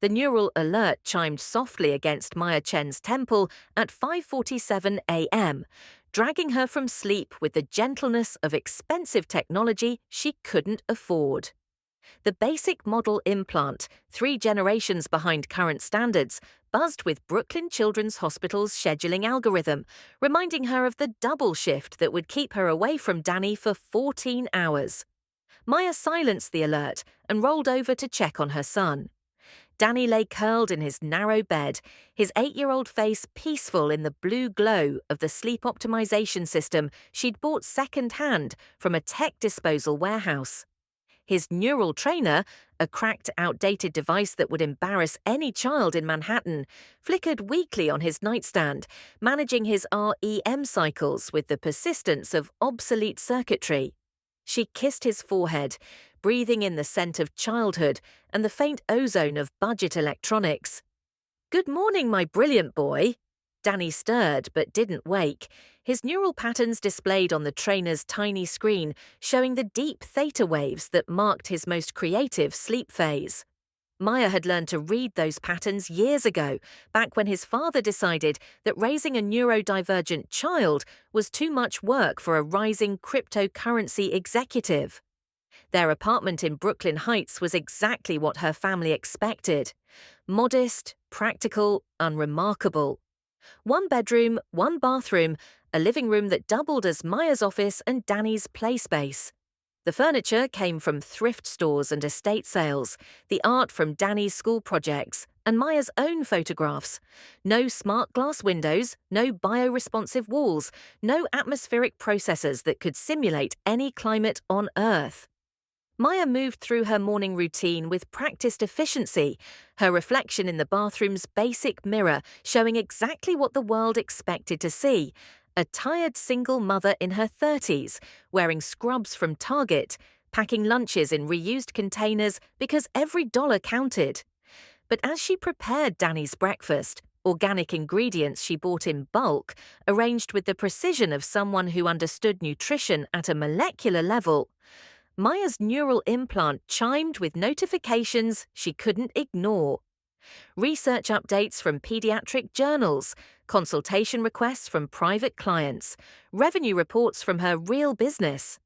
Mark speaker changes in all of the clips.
Speaker 1: The neural alert chimed softly against Maya Chen's temple at 5:47 a.m., dragging her from sleep with the gentleness of expensive technology she couldn't afford. The basic model implant, 3 generations behind current standards, buzzed with Brooklyn Children's Hospital's scheduling algorithm, reminding her of the double shift that would keep her away from Danny for 14 hours. Maya silenced the alert and rolled over to check on her son. Danny lay curled in his narrow bed, his 8-year-old face peaceful in the blue glow of the sleep optimization system she'd bought second-hand from a tech disposal warehouse. His neural trainer, a cracked, outdated device that would embarrass any child in Manhattan, flickered weakly on his nightstand, managing his REM cycles with the persistence of obsolete circuitry. She kissed his forehead, breathing in the scent of childhood and the faint ozone of budget electronics. "Good morning, my brilliant boy." Danny stirred but didn't wake, his neural patterns displayed on the trainer's tiny screen showing the deep theta waves that marked his most creative sleep phase. Maya had learned to read those patterns years ago, back when his father decided that raising a neurodivergent child was too much work for a rising cryptocurrency executive. Their apartment in Brooklyn Heights was exactly what her family expected: modest, practical, unremarkable. 1 bedroom, 1 bathroom, a living room that doubled as Maya's office and Danny's play space. The furniture came from thrift stores and estate sales, the art from Danny's school projects, and Maya's own photographs. No smart glass windows, no bioresponsive walls, no atmospheric processors that could simulate any climate on Earth. Maya moved through her morning routine with practiced efficiency, her reflection in the bathroom's basic mirror showing exactly what the world expected to see: a tired single mother in her 30s, wearing scrubs from Target, packing lunches in reused containers because every dollar counted. But as she prepared Danny's breakfast, organic ingredients she bought in bulk, arranged with the precision of someone who understood nutrition at a molecular level, Maya's neural implant chimed with notifications she couldn't ignore. Research updates from pediatric journals, consultation requests from private clients, revenue reports from her real business.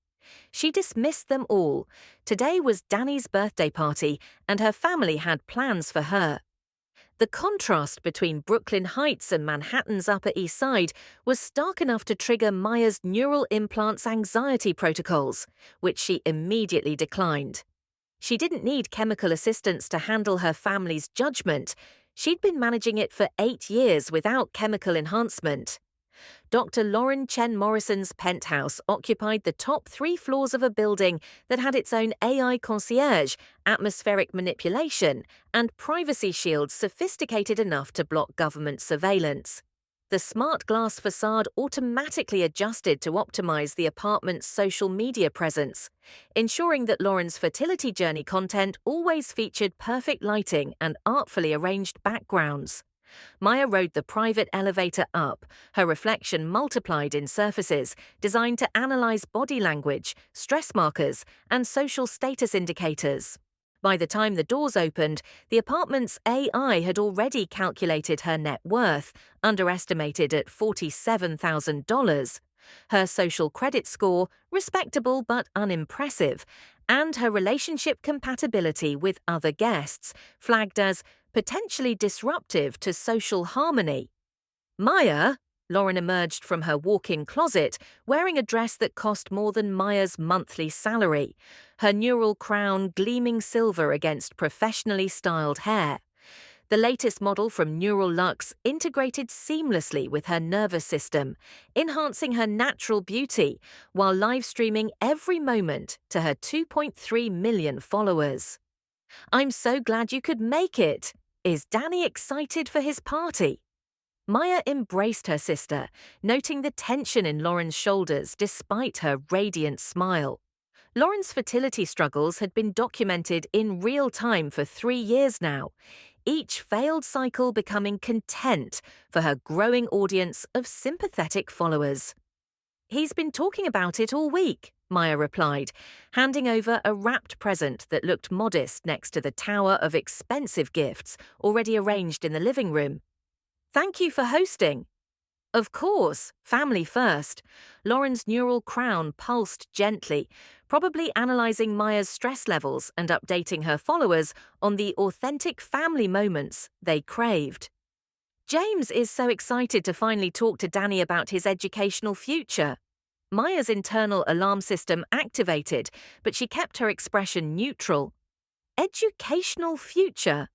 Speaker 1: She dismissed them all. Today was Danny's birthday party, and her family had plans for her. The contrast between Brooklyn Heights and Manhattan's Upper East Side was stark enough to trigger Maya's neural implant's anxiety protocols, which she immediately declined. She didn't need chemical assistance to handle her family's judgment. She'd been managing it for 8 years without chemical enhancement. Dr. Lauren Chen Morrison's penthouse occupied the top 3 floors of a building that had its own AI concierge, atmospheric manipulation, and privacy shields sophisticated enough to block government surveillance. The smart glass facade automatically adjusted to optimize the apartment's social media presence, ensuring that Lauren's fertility journey content always featured perfect lighting and artfully arranged backgrounds. Maya rode the private elevator up, her reflection multiplied in surfaces designed to analyze body language, stress markers, and social status indicators. By the time the doors opened, the apartment's AI had already calculated her net worth, underestimated at $47,000, her social credit score, respectable but unimpressive, and her relationship compatibility with other guests, flagged as potentially disruptive to social harmony. "Maya," Lauren emerged from her walk-in closet, wearing a dress that cost more than Maya's monthly salary, her neural crown gleaming silver against professionally styled hair. The latest model from Neural Luxe integrated seamlessly with her nervous system, enhancing her natural beauty while live-streaming every moment to her 2.3 million followers. "I'm so glad you could make it. Is Danny excited for his party?" Maya embraced her sister, noting the tension in Lauren's shoulders despite her radiant smile. Lauren's fertility struggles had been documented in real time for 3 years now, each failed cycle becoming content for her growing audience of sympathetic followers. "He's been talking about it all week," Maya replied, handing over a wrapped present that looked modest next to the tower of expensive gifts already arranged in the living room. Thank you for hosting. Of course, family first. Lauren's neural crown pulsed gently, probably analyzing Maya's stress levels and updating her followers on the authentic family moments they craved. James is so excited to finally talk to Danny about his educational future. Maya's internal alarm system activated, but she kept her expression neutral. Educational future?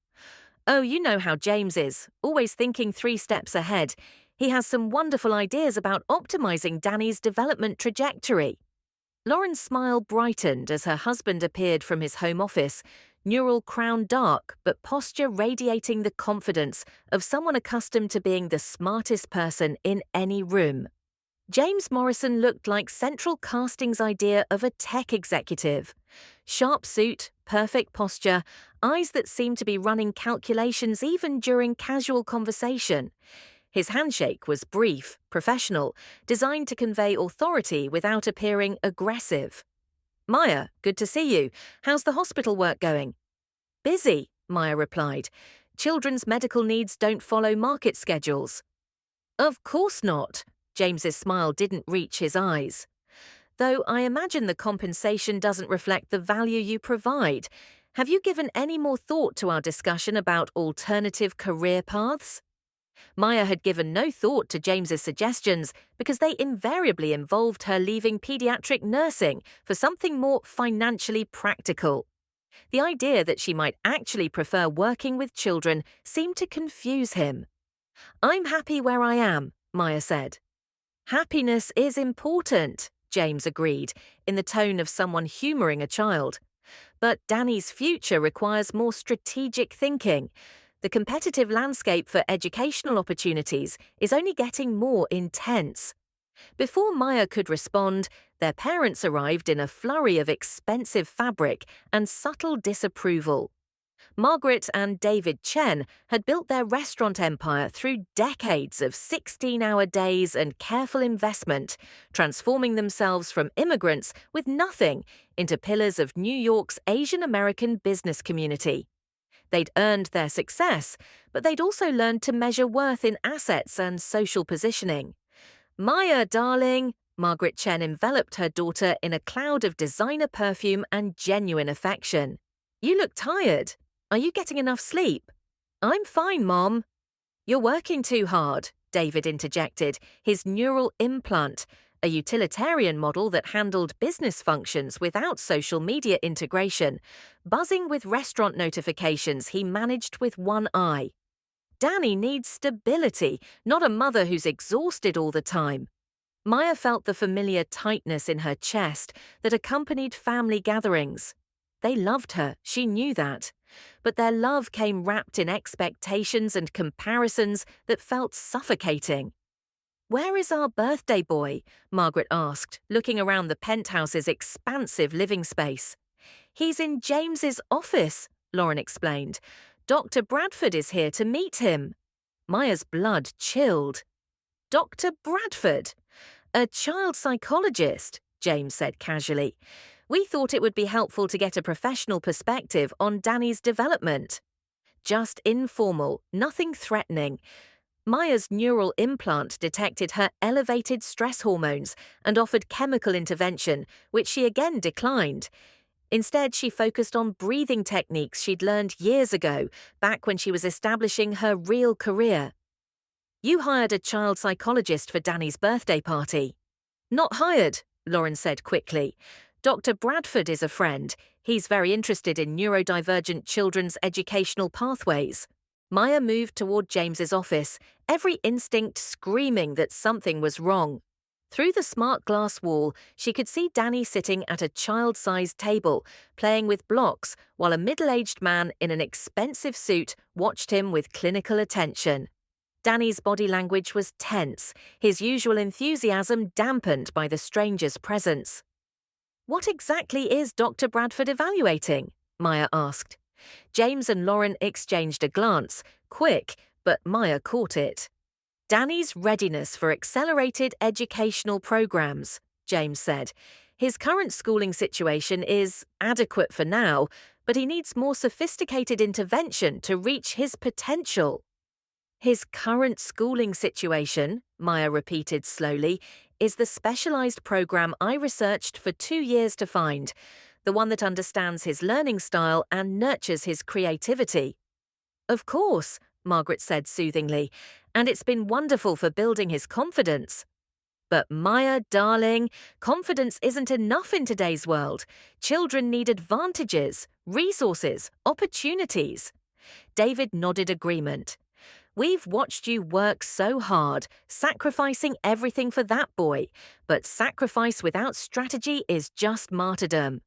Speaker 1: Oh, you know how James is, always thinking 3 steps ahead. He has some wonderful ideas about optimizing Danny's development trajectory. Lauren's smile brightened as her husband appeared from his home office, neural crown dark but posture radiating the confidence of someone accustomed to being the smartest person in any room. James Morrison looked like central casting's idea of a tech executive. Sharp suit, perfect posture, eyes that seemed to be running calculations even during casual conversation. His handshake was brief, professional, designed to convey authority without appearing aggressive. Maya, good to see you. How's the hospital work going? Busy, Maya replied. Children's medical needs don't follow market schedules. Of course not. James's smile didn't reach his eyes. Though I imagine the compensation doesn't reflect the value you provide. Have you given any more thought to our discussion about alternative career paths? Maya had given no thought to James's suggestions because they invariably involved her leaving pediatric nursing for something more financially practical. The idea that she might actually prefer working with children seemed to confuse him. I'm happy where I am, Maya said. Happiness is important, James agreed, in the tone of someone humoring a child. But Danny's future requires more strategic thinking. The competitive landscape for educational opportunities is only getting more intense. Before Maya could respond, their parents arrived in a flurry of expensive fabric and subtle disapproval. Margaret and David Chen had built their restaurant empire through decades of 16-hour days and careful investment, transforming themselves from immigrants with nothing into pillars of New York's Asian American business community. They'd earned their success, but they'd also learned to measure worth in assets and social positioning. Maya, darling, Margaret Chen enveloped her daughter in a cloud of designer perfume and genuine affection. You look tired. Are you getting enough sleep? I'm fine, Mom. You're working too hard, David interjected, his neural implant, a utilitarian model that handled business functions without social media integration, buzzing with restaurant notifications he managed with one eye. Danny needs stability, not a mother who's exhausted all the time. Maya felt the familiar tightness in her chest that accompanied family gatherings. They loved her, she knew that. But their love came wrapped in expectations and comparisons that felt suffocating. Where is our birthday boy? Margaret asked, looking around the penthouse's expansive living space. He's in James's office, Lauren explained. Dr. Bradford is here to meet him. Maya's blood chilled. Dr. Bradford? A child psychologist, James said casually. We thought it would be helpful to get a professional perspective on Danny's development. Just informal, nothing threatening. Maya's neural implant detected her elevated stress hormones and offered chemical intervention, which she again declined. Instead, she focused on breathing techniques she'd learned years ago, back when she was establishing her real career. You hired a child psychologist for Danny's birthday party. Not hired, Lauren said quickly. Dr. Bradford is a friend. He's very interested in neurodivergent children's educational pathways. Maya moved toward James's office, every instinct screaming that something was wrong. Through the smart glass wall, she could see Danny sitting at a child-sized table, playing with blocks, while a middle-aged man in an expensive suit watched him with clinical attention. Danny's body language was tense, his usual enthusiasm dampened by the stranger's presence. What exactly is Dr. Bradford evaluating? Maya asked. James and Lauren exchanged a glance, quick, but Maya caught it. Danny's readiness for accelerated educational programs, James said. His current schooling situation is adequate for now, but he needs more sophisticated intervention to reach his potential. His current schooling situation, Maya repeated slowly, is the specialized program I researched for 2 years to find, the one that understands his learning style and nurtures his creativity. Of course, Margaret said soothingly, and it's been wonderful for building his confidence. But Maya, darling, confidence isn't enough in today's world. Children need advantages, resources, opportunities. David nodded agreement. We've watched you work so hard, sacrificing everything for that boy, but sacrifice without strategy is just martyrdom.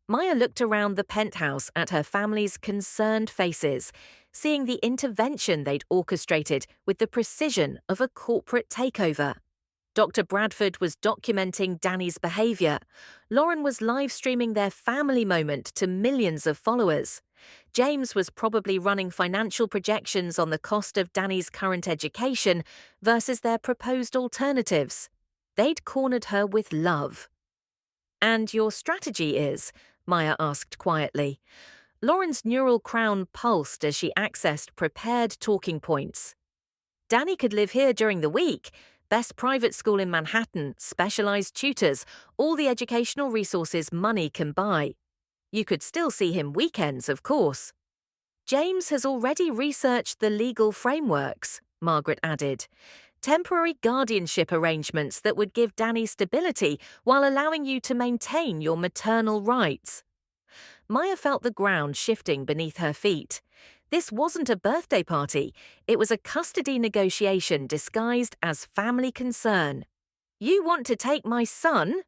Speaker 1: Maya looked around the penthouse at her family's concerned faces, seeing the intervention they'd orchestrated with the precision of a corporate takeover. Dr. Bradford was documenting Danny's behavior. Lauren was live-streaming their family moment to millions of followers. James was probably running financial projections on the cost of Danny's current education versus their proposed alternatives. They'd cornered her with love. "And your strategy is?" Maya asked quietly. Lauren's neural crown pulsed as she accessed prepared talking points. "Danny could live here during the week. Best private school in Manhattan, specialized tutors, all the educational resources money can buy. You could still see him weekends, of course." "James has already researched the legal frameworks," Margaret added. "Temporary guardianship arrangements that would give Danny stability while allowing you to maintain your maternal rights." Maya felt the ground shifting beneath her feet. This wasn't a birthday party. It was a custody negotiation disguised as family concern. "You want to take my son?"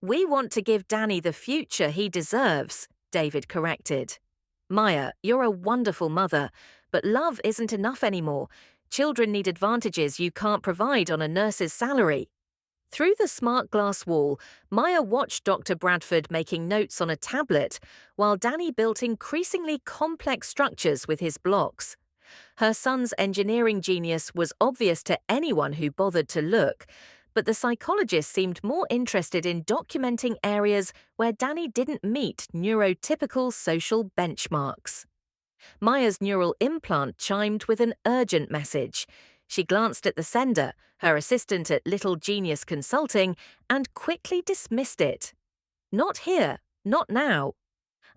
Speaker 1: "We want to give Danny the future he deserves," David corrected. "Maya, you're a wonderful mother, but love isn't enough anymore. Children need advantages you can't provide on a nurse's salary." Through the smart glass wall, Maya watched Dr. Bradford making notes on a tablet, while Danny built increasingly complex structures with his blocks. Her son's engineering genius was obvious to anyone who bothered to look, but the psychologist seemed more interested in documenting areas where Danny didn't meet neurotypical social benchmarks. Maya's neural implant chimed with an urgent message. She glanced at the sender, her assistant at Little Genius Consulting, and quickly dismissed it. "Not here, not now."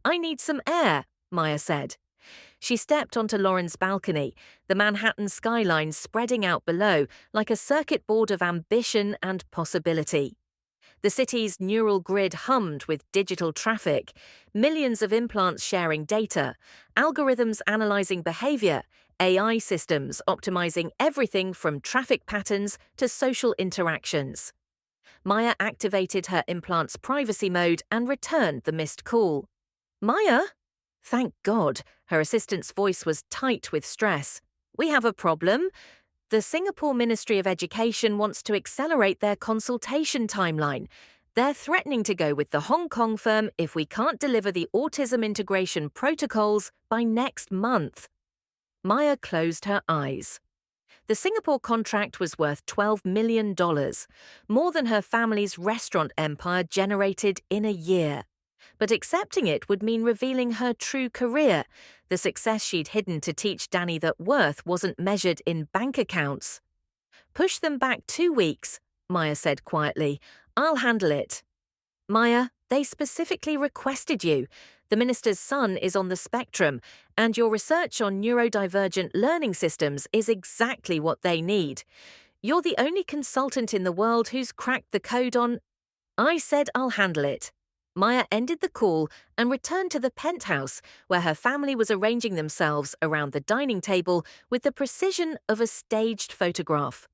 Speaker 1: "I need some air," Maya said. She stepped onto Lauren's balcony, the Manhattan skyline spreading out below like a circuit board of ambition and possibility. The city's neural grid hummed with digital traffic, millions of implants sharing data, algorithms analyzing behavior, AI systems optimizing everything from traffic patterns to social interactions. Maya activated her implant's privacy mode and returned the missed call. "Maya?" Thank God, her assistant's voice was tight with stress. "We have a problem. The Singapore Ministry of Education wants to accelerate their consultation timeline. They're threatening to go with the Hong Kong firm if we can't deliver the autism integration protocols by next month." Maya closed her eyes. The Singapore contract was worth $12 million, more than her family's restaurant empire generated in a year. But accepting it would mean revealing her true career, the success she'd hidden to teach Danny that worth wasn't measured in bank accounts. "Push them back 2 weeks," Maya said quietly. "I'll handle it." "Maya, they specifically requested you. The minister's son is on the spectrum, and your research on neurodivergent learning systems is exactly what they need. You're the only consultant in the world who's cracked the code on—" "I said I'll handle it." Maya ended the call and returned to the penthouse, where her family was arranging themselves around the dining table with the precision of a staged photograph.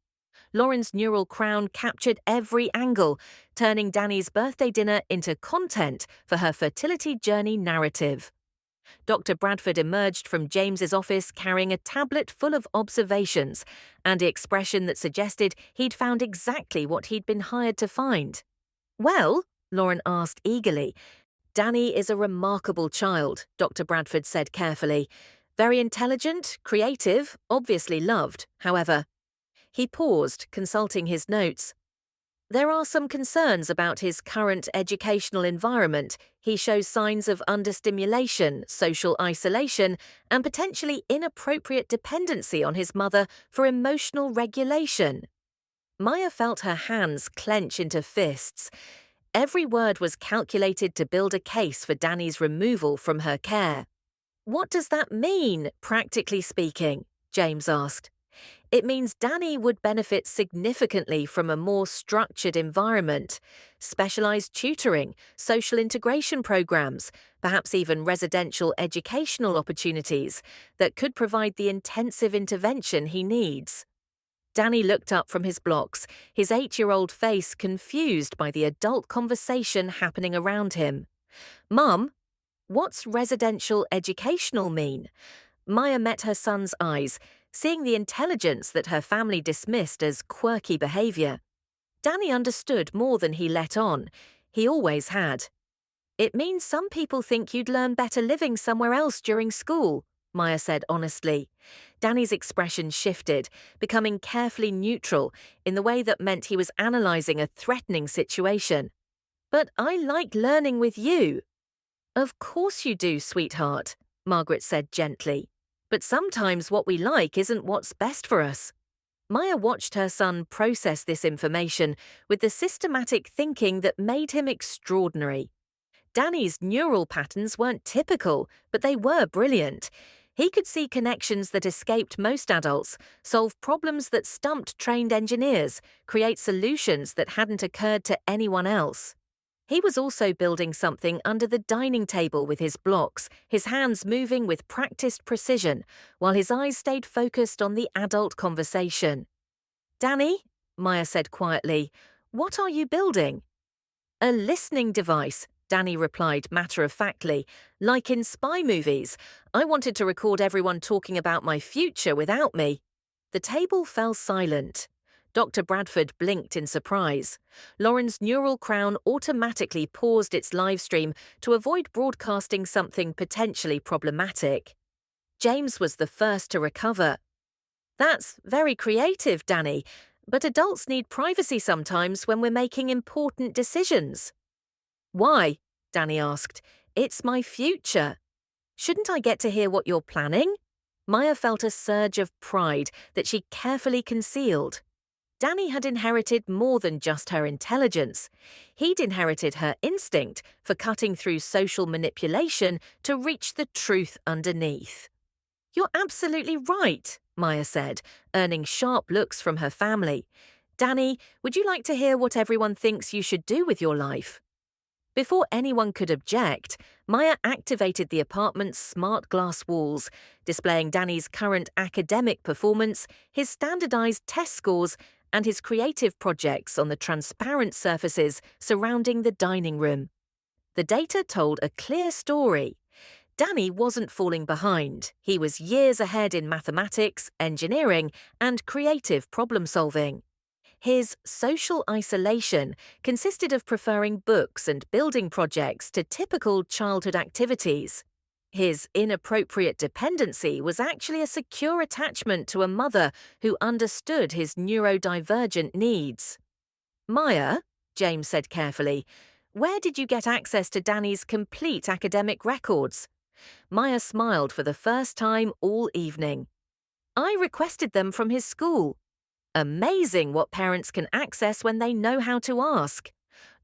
Speaker 1: Lauren's neural crown captured every angle, turning Danny's birthday dinner into content for her fertility journey narrative. Dr. Bradford emerged from James's office carrying a tablet full of observations and the expression that suggested he'd found exactly what he'd been hired to find. "Well?" Lauren asked eagerly. "Danny is a remarkable child," Dr. Bradford said carefully. "Very intelligent, creative, obviously loved, however." He paused, consulting his notes. There are some concerns about his current educational environment. He shows signs of understimulation, social isolation, and potentially inappropriate dependency on his mother for emotional regulation. Maya felt her hands clench into fists. Every word was calculated to build a case for Danny's removal from her care. What does that mean, practically speaking? James asked. It means Danny would benefit significantly from a more structured environment, specialized tutoring, social integration programs, perhaps even residential educational opportunities that could provide the intensive intervention he needs. Danny looked up from his blocks, his 8-year-old face confused by the adult conversation happening around him. Mum, what's residential educational mean? Maya met her son's eyes, seeing the intelligence that her family dismissed as quirky behavior. Danny understood more than he let on. He always had. It means some people think you'd learn better living somewhere else during school, Maya said honestly. Danny's expression shifted, becoming carefully neutral in the way that meant he was analyzing a threatening situation. But I like learning with you. Of course you do, sweetheart, Margaret said gently. But sometimes what we like isn't what's best for us. Maya watched her son process this information with the systematic thinking that made him extraordinary. Danny's neural patterns weren't typical, but they were brilliant. He could see connections that escaped most adults, solve problems that stumped trained engineers, create solutions that hadn't occurred to anyone else. He was also building something under the dining table with his blocks, his hands moving with practiced precision, while his eyes stayed focused on the adult conversation. Danny, Maya said quietly, what are you building? A listening device, Danny replied matter-of-factly. Like in spy movies, I wanted to record everyone talking about my future without me. The table fell silent. Dr. Bradford blinked in surprise. Lauren's neural crown automatically paused its live stream to avoid broadcasting something potentially problematic. James was the first to recover. That's very creative, Danny, but adults need privacy sometimes when we're making important decisions. Why? Danny asked. It's my future. Shouldn't I get to hear what you're planning? Maya felt a surge of pride that she carefully concealed. Danny had inherited more than just her intelligence. He'd inherited her instinct for cutting through social manipulation to reach the truth underneath. You're absolutely right, Maya said, earning sharp looks from her family. Danny, would you like to hear what everyone thinks you should do with your life? Before anyone could object, Maya activated the apartment's smart glass walls, displaying Danny's current academic performance, his standardized test scores, and his creative projects on the transparent surfaces surrounding the dining room. The data told a clear story. Danny wasn't falling behind. He was years ahead in mathematics, engineering, and creative problem-solving. His social isolation consisted of preferring books and building projects to typical childhood activities. His inappropriate dependency was actually a secure attachment to a mother who understood his neurodivergent needs. Maya, James said carefully, where did you get access to Danny's complete academic records? Maya smiled for the first time all evening. I requested them from his school. Amazing what parents can access when they know how to ask.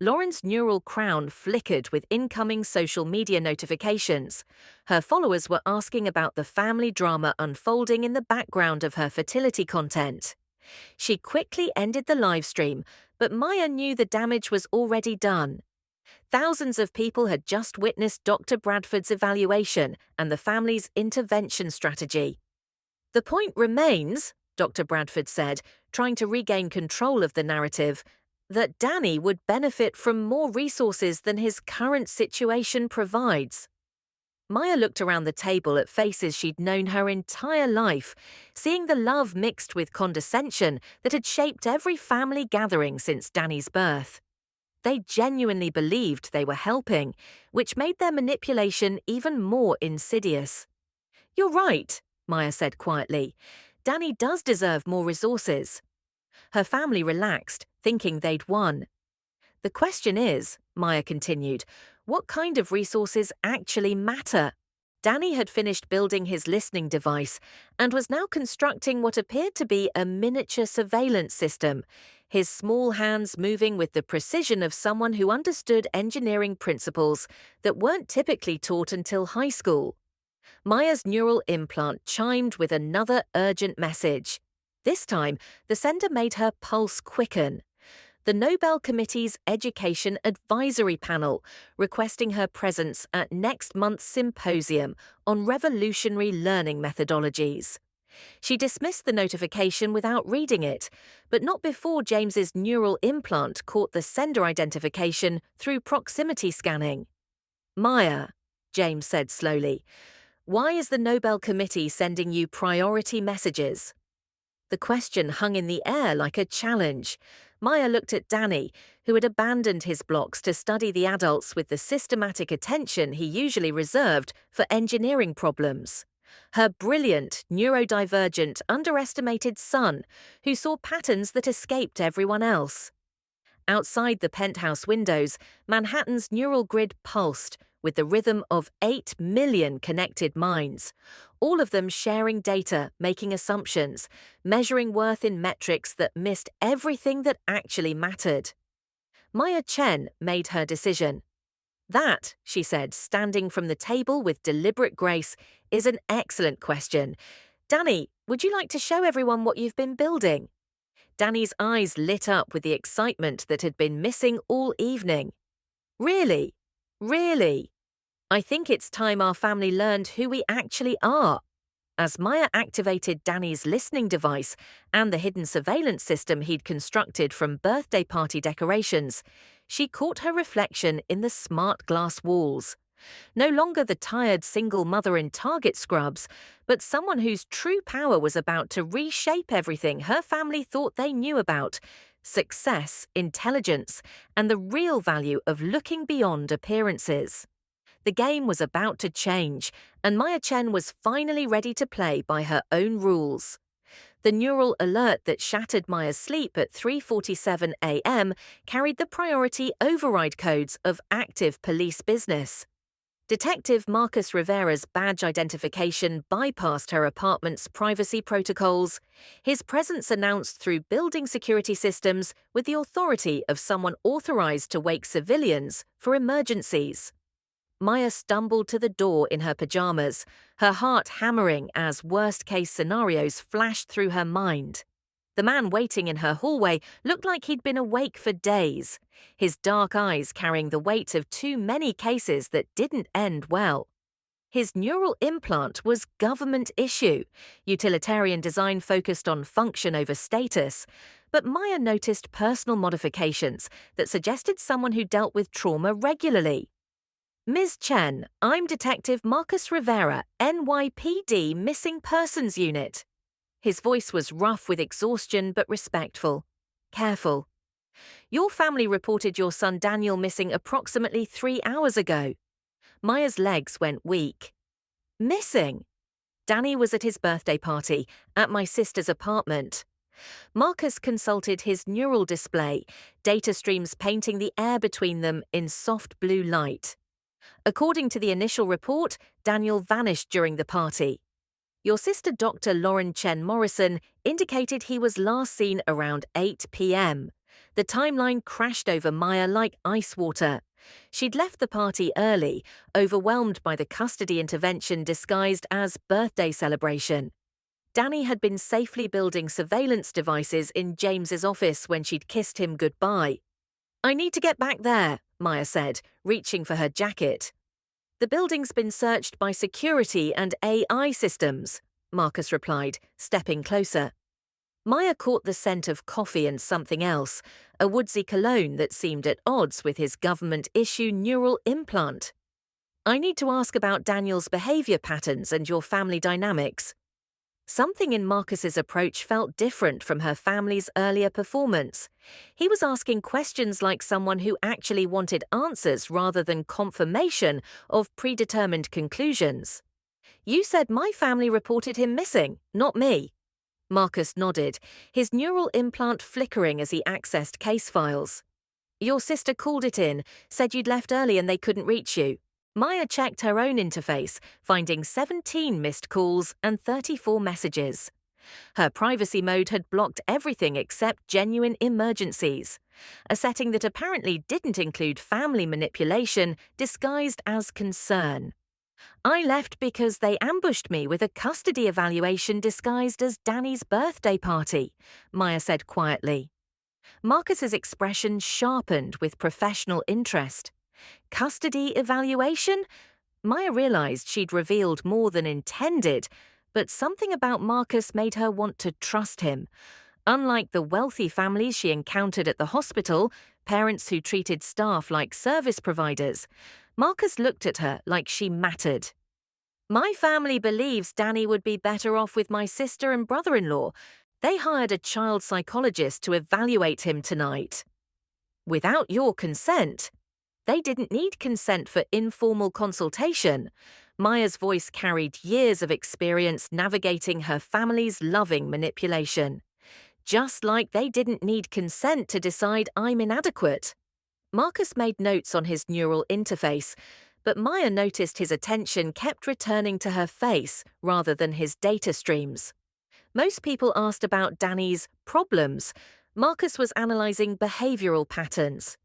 Speaker 1: Lauren's neural crown flickered with incoming social media notifications. Her followers were asking about the family drama unfolding in the background of her fertility content. She quickly ended the live stream, but Maya knew the damage was already done. Thousands of people had just witnessed Dr. Bradford's evaluation and the family's intervention strategy. The point remains, Dr. Bradford said, trying to regain control of the narrative, that Danny would benefit from more resources than his current situation provides. Maya looked around the table at faces she'd known her entire life, seeing the love mixed with condescension that had shaped every family gathering since Danny's birth. They genuinely believed they were helping, which made their manipulation even more insidious. You're right, Maya said quietly. Danny does deserve more resources. Her family relaxed, thinking they'd won. The question is, Maya continued, what kind of resources actually matter? Danny had finished building his listening device and was now constructing what appeared to be a miniature surveillance system, his small hands moving with the precision of someone who understood engineering principles that weren't typically taught until high school. Maya's neural implant chimed with another urgent message. This time, the sender made her pulse quicken. The Nobel Committee's Education Advisory Panel, requesting her presence at next month's symposium on revolutionary learning methodologies. She dismissed the notification without reading it, but not before James's neural implant caught the sender identification through proximity scanning. Maya, James said slowly, why is the Nobel Committee sending you priority messages? The question hung in the air like a challenge. Maya looked at Danny, who had abandoned his blocks to study the adults with the systematic attention he usually reserved for engineering problems. Her brilliant, neurodivergent, underestimated son, who saw patterns that escaped everyone else. Outside the penthouse windows, Manhattan's neural grid pulsed with the rhythm of 8 million connected minds, all of them sharing data, making assumptions, measuring worth in metrics that missed everything that actually mattered. Maya Chen made her decision. That, she said, standing from the table with deliberate grace, is an excellent question. Danny, would you like to show everyone what you've been building? Danny's eyes lit up with the excitement that had been missing all evening. Really? Really? I think it's time our family learned who we actually are. As Maya activated Danny's listening device and the hidden surveillance system he'd constructed from birthday party decorations, she caught her reflection in the smart glass walls. No longer the tired single mother in Target scrubs, but someone whose true power was about to reshape everything her family thought they knew about: success, intelligence, and the real value of looking beyond appearances. The game was about to change, and Maya Chen was finally ready to play by her own rules. The neural alert that shattered Maya's sleep at 3:47 a.m. carried the priority override codes of active police business. Detective Marcus Rivera's badge identification bypassed her apartment's privacy protocols, his presence announced through building security systems with the authority of someone authorized to wake civilians for emergencies. Maya stumbled to the door in her pajamas, her heart hammering as worst-case scenarios flashed through her mind. The man waiting in her hallway looked like he'd been awake for days, his dark eyes carrying the weight of too many cases that didn't end well. His neural implant was government issue, utilitarian design focused on function over status, but Maya noticed personal modifications that suggested someone who dealt with trauma regularly. Ms. Chen, I'm Detective Marcus Rivera, NYPD Missing Persons Unit. His voice was rough with exhaustion but respectful. Careful. Your family reported your son Daniel missing approximately 3 hours ago. Maya's legs went weak. Missing? Danny was at his birthday party, at my sister's apartment. Marcus consulted his neural display, data streams painting the air between them in soft blue light. According to the initial report, Daniel vanished during the party. Your sister Dr. Lauren Chen Morrison indicated he was last seen around 8 p.m. The timeline crashed over Maya like ice water. She'd left the party early, overwhelmed by the custody intervention disguised as birthday celebration. Danny had been safely building surveillance devices in James's office when she'd kissed him goodbye. I need to get back there, Maya said, reaching for her jacket. The building's been searched by security and AI systems, Marcus replied, stepping closer. Maya caught the scent of coffee and something else, a woodsy cologne that seemed at odds with his government-issue neural implant. I need to ask about Daniel's behavior patterns and your family dynamics. Something in Marcus's approach felt different from her family's earlier performance. He was asking questions like someone who actually wanted answers rather than confirmation of predetermined conclusions. You said my family reported him missing, not me. Marcus nodded, his neural implant flickering as he accessed case files. Your sister called it in, said you'd left early and they couldn't reach you. Maya checked her own interface, finding 17 missed calls and 34 messages. Her privacy mode had blocked everything except genuine emergencies, a setting that apparently didn't include family manipulation disguised as concern. I left because they ambushed me with a custody evaluation disguised as Danny's birthday party, Maya said quietly. Marcus's expression sharpened with professional interest. Custody evaluation? Maya realized she'd revealed more than intended, but something about Marcus made her want to trust him. Unlike the wealthy families she encountered at the hospital, parents who treated staff like service providers, Marcus looked at her like she mattered. My family believes Danny would be better off with my sister and brother-in-law. They hired a child psychologist to evaluate him tonight. Without your consent. They didn't need consent for informal consultation. Maya's voice carried years of experience navigating her family's loving manipulation. Just like they didn't need consent to decide I'm inadequate. Marcus made notes on his neural interface, but Maya noticed his attention kept returning to her face rather than his data streams. Most people asked about Danny's problems. Marcus was analyzing behavioral patterns.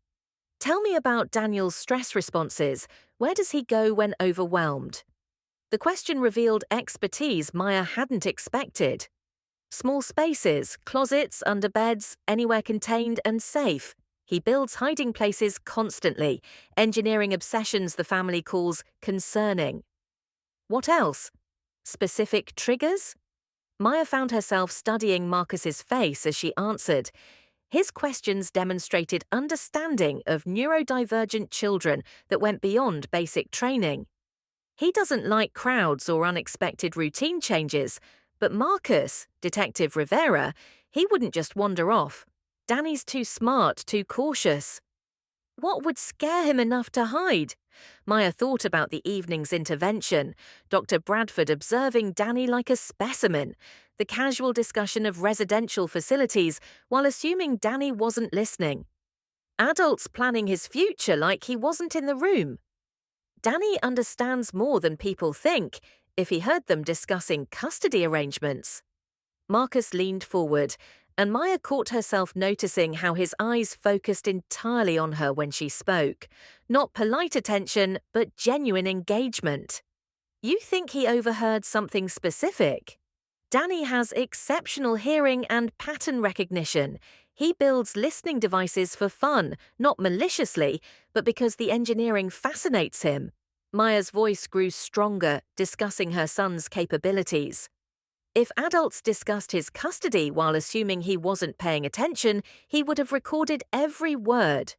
Speaker 1: Tell me about Daniel's stress responses. Where does he go when overwhelmed? The question revealed expertise Maya hadn't expected. Small spaces, closets, under beds, anywhere contained and safe. He builds hiding places constantly, engineering obsessions the family calls concerning. What else? Specific triggers? Maya found herself studying Marcus's face as she answered. His questions demonstrated understanding of neurodivergent children that went beyond basic training. He doesn't like crowds or unexpected routine changes, but Marcus, Detective Rivera, he wouldn't just wander off. Danny's too smart, too cautious. What would scare him enough to hide? Maya thought about the evening's intervention, Dr. Bradford observing Danny like a specimen, the casual discussion of residential facilities while assuming Danny wasn't listening. Adults planning his future like he wasn't in the room. Danny understands more than people think if he heard them discussing custody arrangements. Marcus leaned forward, and Maya caught herself noticing how his eyes focused entirely on her when she spoke. Not polite attention, but genuine engagement. You think he overheard something specific? Danny has exceptional hearing and pattern recognition. He builds listening devices for fun, not maliciously, but because the engineering fascinates him. Maya's voice grew stronger, discussing her son's capabilities. If adults discussed his custody while assuming he wasn't paying attention, he would have recorded every word.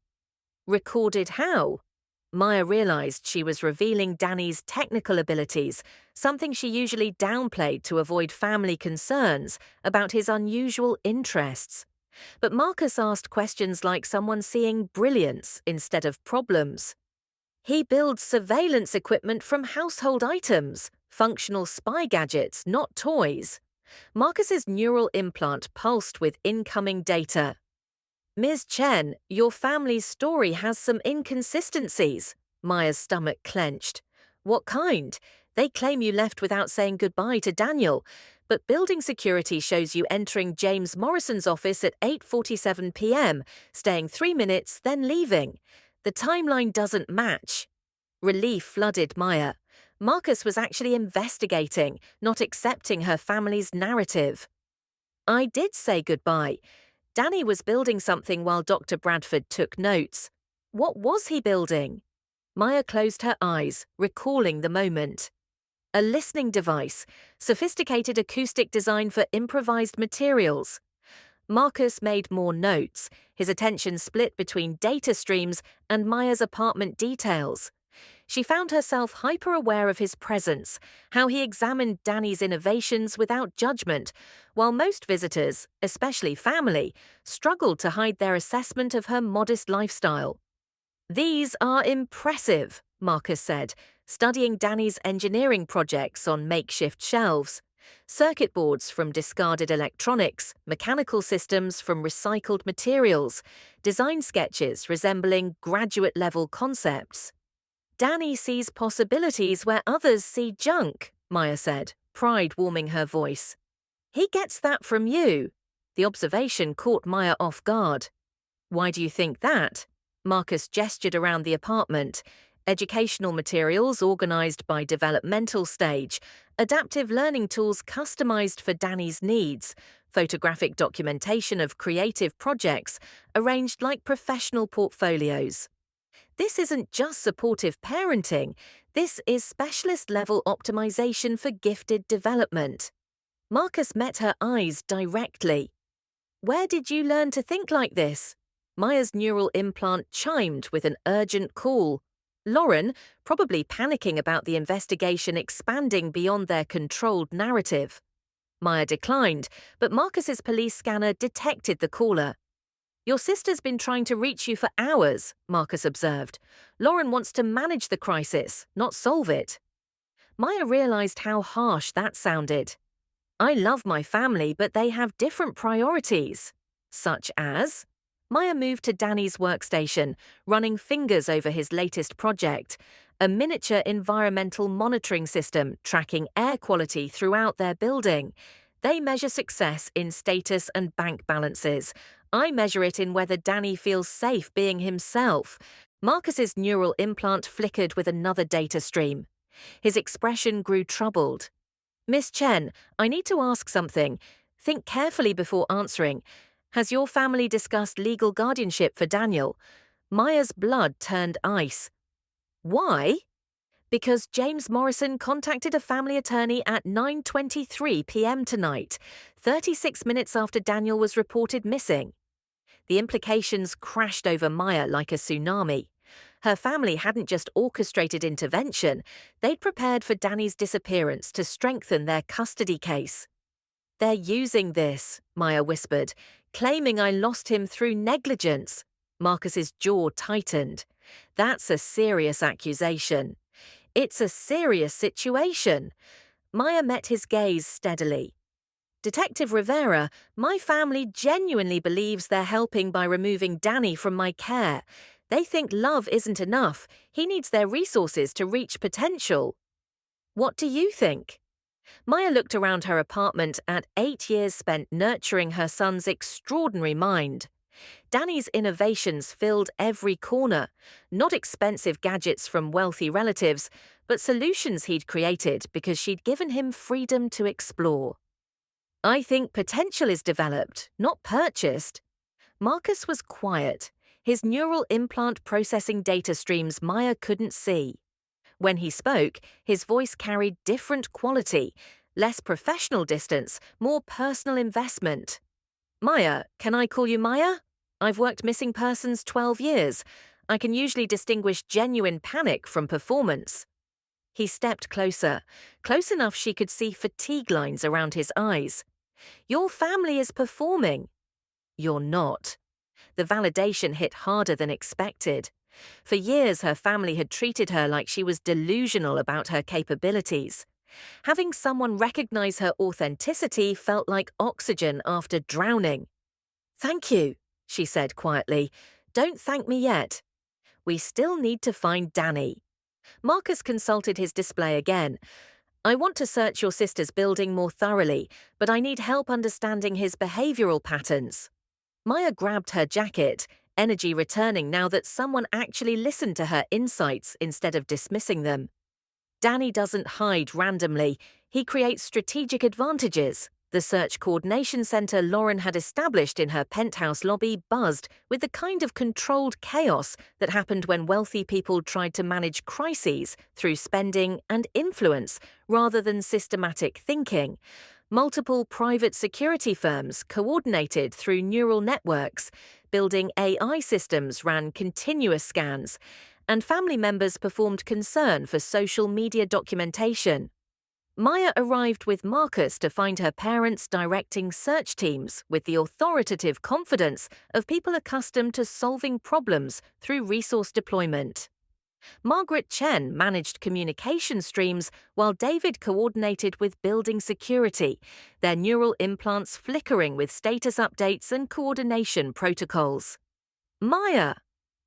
Speaker 1: Recorded how? Maya realized she was revealing Danny's technical abilities, something she usually downplayed to avoid family concerns about his unusual interests. But Marcus asked questions like someone seeing brilliance instead of problems. He builds surveillance equipment from household items, functional spy gadgets, not toys. Marcus's neural implant pulsed with incoming data. Ms. Chen, your family's story has some inconsistencies. Maya's stomach clenched. What kind? They claim you left without saying goodbye to Daniel, but building security shows you entering James Morrison's office at 8:47 p.m., staying 3 minutes, then leaving. The timeline doesn't match. Relief flooded Maya. Marcus was actually investigating, not accepting her family's narrative. I did say goodbye. Danny was building something while Dr. Bradford took notes. What was he building? Maya closed her eyes, recalling the moment. A listening device, sophisticated acoustic design for improvised materials. Marcus made more notes, his attention split between data streams and Maya's apartment details. She found herself hyper-aware of his presence, how he examined Danny's innovations without judgment, while most visitors, especially family, struggled to hide their assessment of her modest lifestyle. These are impressive, Marcus said, studying Danny's engineering projects on makeshift shelves. Circuit boards from discarded electronics, mechanical systems from recycled materials, design sketches resembling graduate-level concepts. Danny sees possibilities where others see junk, Maya said, pride warming her voice. He gets that from you. The observation caught Maya off guard. Why do you think that? Marcus gestured around the apartment. Educational materials organized by developmental stage, adaptive learning tools customized for Danny's needs, photographic documentation of creative projects arranged like professional portfolios. This isn't just supportive parenting, this is specialist-level optimization for gifted development. Marcus met her eyes directly. Where did you learn to think like this? Maya's neural implant chimed with an urgent call. Lauren, probably panicking about the investigation expanding beyond their controlled narrative. Maya declined, but Marcus's police scanner detected the caller. Your sister's been trying to reach you for hours, Marcus observed. Lauren wants to manage the crisis, not solve it. Maya realized how harsh that sounded. I love my family, but they have different priorities. Such as? Maya moved to Danny's workstation, running fingers over his latest project, a miniature environmental monitoring system tracking air quality throughout their building. They measure success in status and bank balances. I measure it in whether Danny feels safe being himself. Marcus's neural implant flickered with another data stream. His expression grew troubled. Miss Chen, I need to ask something. Think carefully before answering. Has your family discussed legal guardianship for Daniel? Maya's blood turned ice. Why? Because James Morrison contacted a family attorney at 9:23 p.m. tonight, 36 minutes after Daniel was reported missing. The implications crashed over Maya like a tsunami. Her family hadn't just orchestrated intervention, they'd prepared for Danny's disappearance to strengthen their custody case. They're using this, Maya whispered, claiming I lost him through negligence. Marcus's jaw tightened. That's a serious accusation. It's a serious situation. Maya met his gaze steadily. Detective Rivera, my family genuinely believes they're helping by removing Danny from my care. They think love isn't enough. He needs their resources to reach potential. What do you think? Maya looked around her apartment at 8 years spent nurturing her son's extraordinary mind. Danny's innovations filled every corner, not expensive gadgets from wealthy relatives, but solutions he'd created because she'd given him freedom to explore. I think potential is developed, not purchased. Marcus was quiet, his neural implant processing data streams Maya couldn't see. When he spoke, his voice carried different quality, less professional distance, more personal investment. Maya, can I call you Maya? I've worked missing persons 12 years. I can usually distinguish genuine panic from performance. He stepped closer, close enough she could see fatigue lines around his eyes. Your family is performing. You're not. The validation hit harder than expected. For years, her family had treated her like she was delusional about her capabilities. Having someone recognize her authenticity felt like oxygen after drowning. Thank you, she said quietly. Don't thank me yet. We still need to find Danny. Marcus consulted his display again. I want to search your sister's building more thoroughly, but I need help understanding his behavioral patterns. Maya grabbed her jacket, energy returning now that someone actually listened to her insights instead of dismissing them. Danny doesn't hide randomly. He creates strategic advantages. The search coordination center Lauren had established in her penthouse lobby buzzed with the kind of controlled chaos that happened when wealthy people tried to manage crises through spending and influence rather than systematic thinking. Multiple private security firms coordinated through neural networks, building AI systems ran continuous scans, and family members performed concern for social media documentation. Maya arrived with Marcus to find her parents directing search teams with the authoritative confidence of people accustomed to solving problems through resource deployment. Margaret Chen managed communication streams while David coordinated with building security, their neural implants flickering with status updates and coordination protocols. Maya!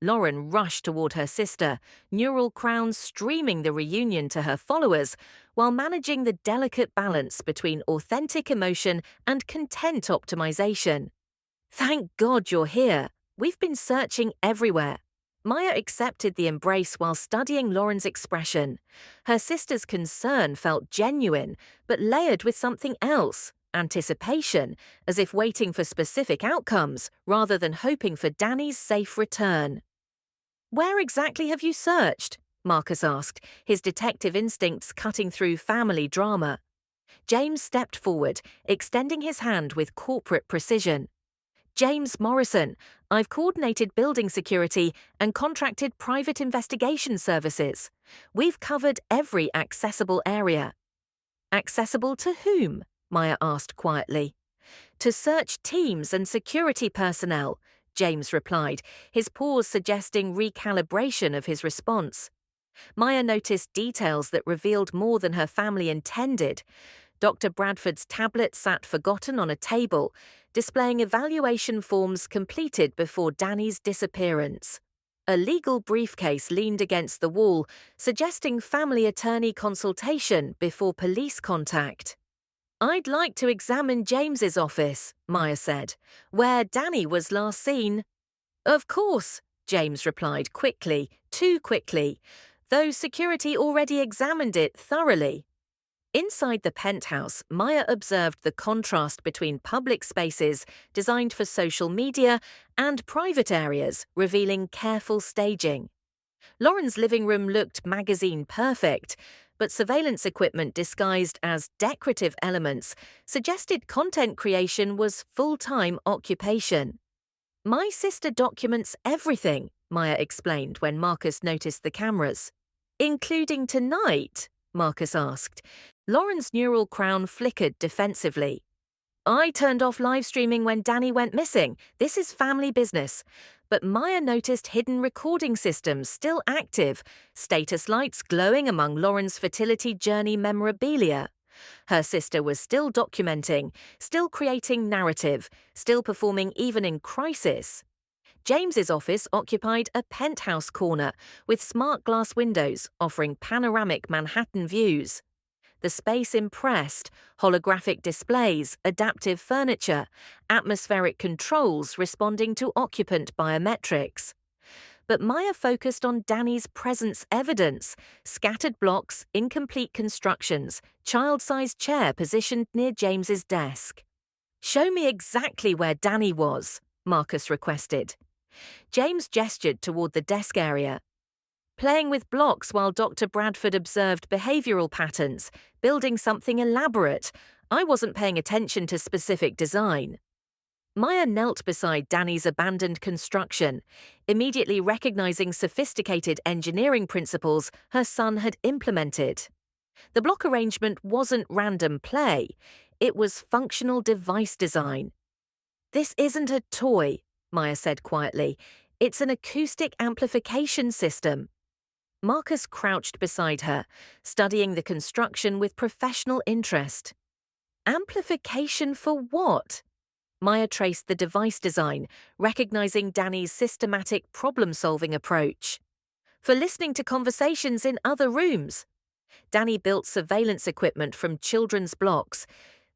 Speaker 1: Lauren rushed toward her sister, neural crowns streaming the reunion to her followers, while managing the delicate balance between authentic emotion and content optimization. Thank God you're here. We've been searching everywhere. Maya accepted the embrace while studying Lauren's expression. Her sister's concern felt genuine, but layered with something else, anticipation, as if waiting for specific outcomes rather than hoping for Danny's safe return. Where exactly have you searched? Marcus asked, his detective instincts cutting through family drama. James stepped forward, extending his hand with corporate precision. James Morrison, I've coordinated building security and contracted private investigation services. We've covered every accessible area. Accessible to whom? Maya asked quietly. To search teams and security personnel, James replied, his pause suggesting recalibration of his response. Maya noticed details that revealed more than her family intended. Dr. Bradford's tablet sat forgotten on a table, displaying evaluation forms completed before Danny's disappearance. A legal briefcase leaned against the wall, suggesting family attorney consultation before police contact. I'd like to examine James's office, Maya said, where Danny was last seen. Of course, James replied quickly, too quickly, though security already examined it thoroughly. Inside the penthouse, Maya observed the contrast between public spaces designed for social media and private areas, revealing careful staging. Lauren's living room looked magazine perfect, but surveillance equipment disguised as decorative elements suggested content creation was full-time occupation. My sister documents everything, Maya explained when Marcus noticed the cameras. Including tonight? Marcus asked. Lauren's neural crown flickered defensively. I turned off live streaming when Danny went missing. This is family business. But Maya noticed hidden recording systems still active, status lights glowing among Lauren's fertility journey memorabilia. Her sister was still documenting, still creating narrative, still performing even in crisis. James's office occupied a penthouse corner with smart glass windows offering panoramic Manhattan views. The space impressed, holographic displays, adaptive furniture, atmospheric controls responding to occupant biometrics. But Maya focused on Danny's presence evidence, scattered blocks, incomplete constructions, child-sized chair positioned near James's desk. Show me exactly where Danny was, Marcus requested. James gestured toward the desk area. Playing with blocks while Dr. Bradford observed behavioral patterns, building something elaborate. I wasn't paying attention to specific design. Maya knelt beside Danny's abandoned construction, immediately recognizing sophisticated engineering principles her son had implemented. The block arrangement wasn't random play, it was functional device design. This isn't a toy, Maya said quietly. It's an acoustic amplification system. Marcus crouched beside her, studying the construction with professional interest. Amplification for what? Maya traced the device design, recognizing Danny's systematic problem-solving approach. For listening to conversations in other rooms. Danny built surveillance equipment from children's blocks.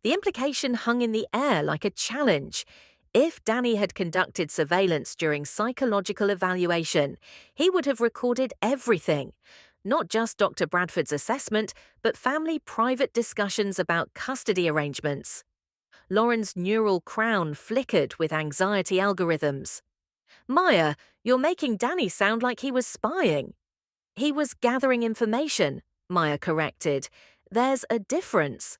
Speaker 1: The implication hung in the air like a challenge. If Danny had conducted surveillance during psychological evaluation, he would have recorded everything, not just Dr. Bradford's assessment, but family private discussions about custody arrangements. Lauren's neural crown flickered with anxiety algorithms. Maya, you're making Danny sound like he was spying. He was gathering information, Maya corrected. There's a difference.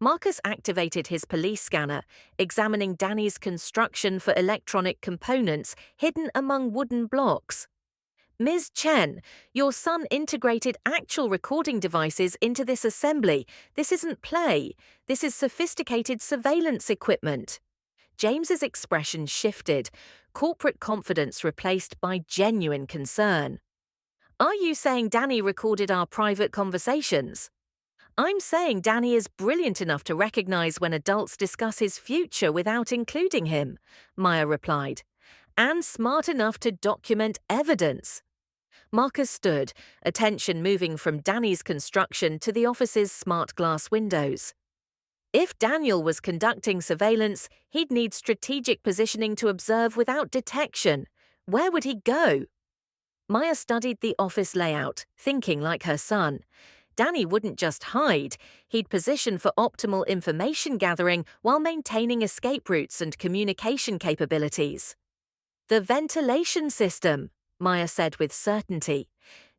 Speaker 1: Marcus activated his police scanner, examining Danny's construction for electronic components hidden among wooden blocks. Ms. Chen, your son integrated actual recording devices into this assembly. This isn't play. This is sophisticated surveillance equipment. James's expression shifted, corporate confidence replaced by genuine concern. Are you saying Danny recorded our private conversations? I'm saying Danny is brilliant enough to recognize when adults discuss his future without including him, Maya replied, and smart enough to document evidence. Marcus stood, attention moving from Danny's construction to the office's smart glass windows. If Daniel was conducting surveillance, he'd need strategic positioning to observe without detection. Where would he go? Maya studied the office layout, thinking like her son. Danny wouldn't just hide, he'd position for optimal information gathering while maintaining escape routes and communication capabilities. The ventilation system, Maya said with certainty.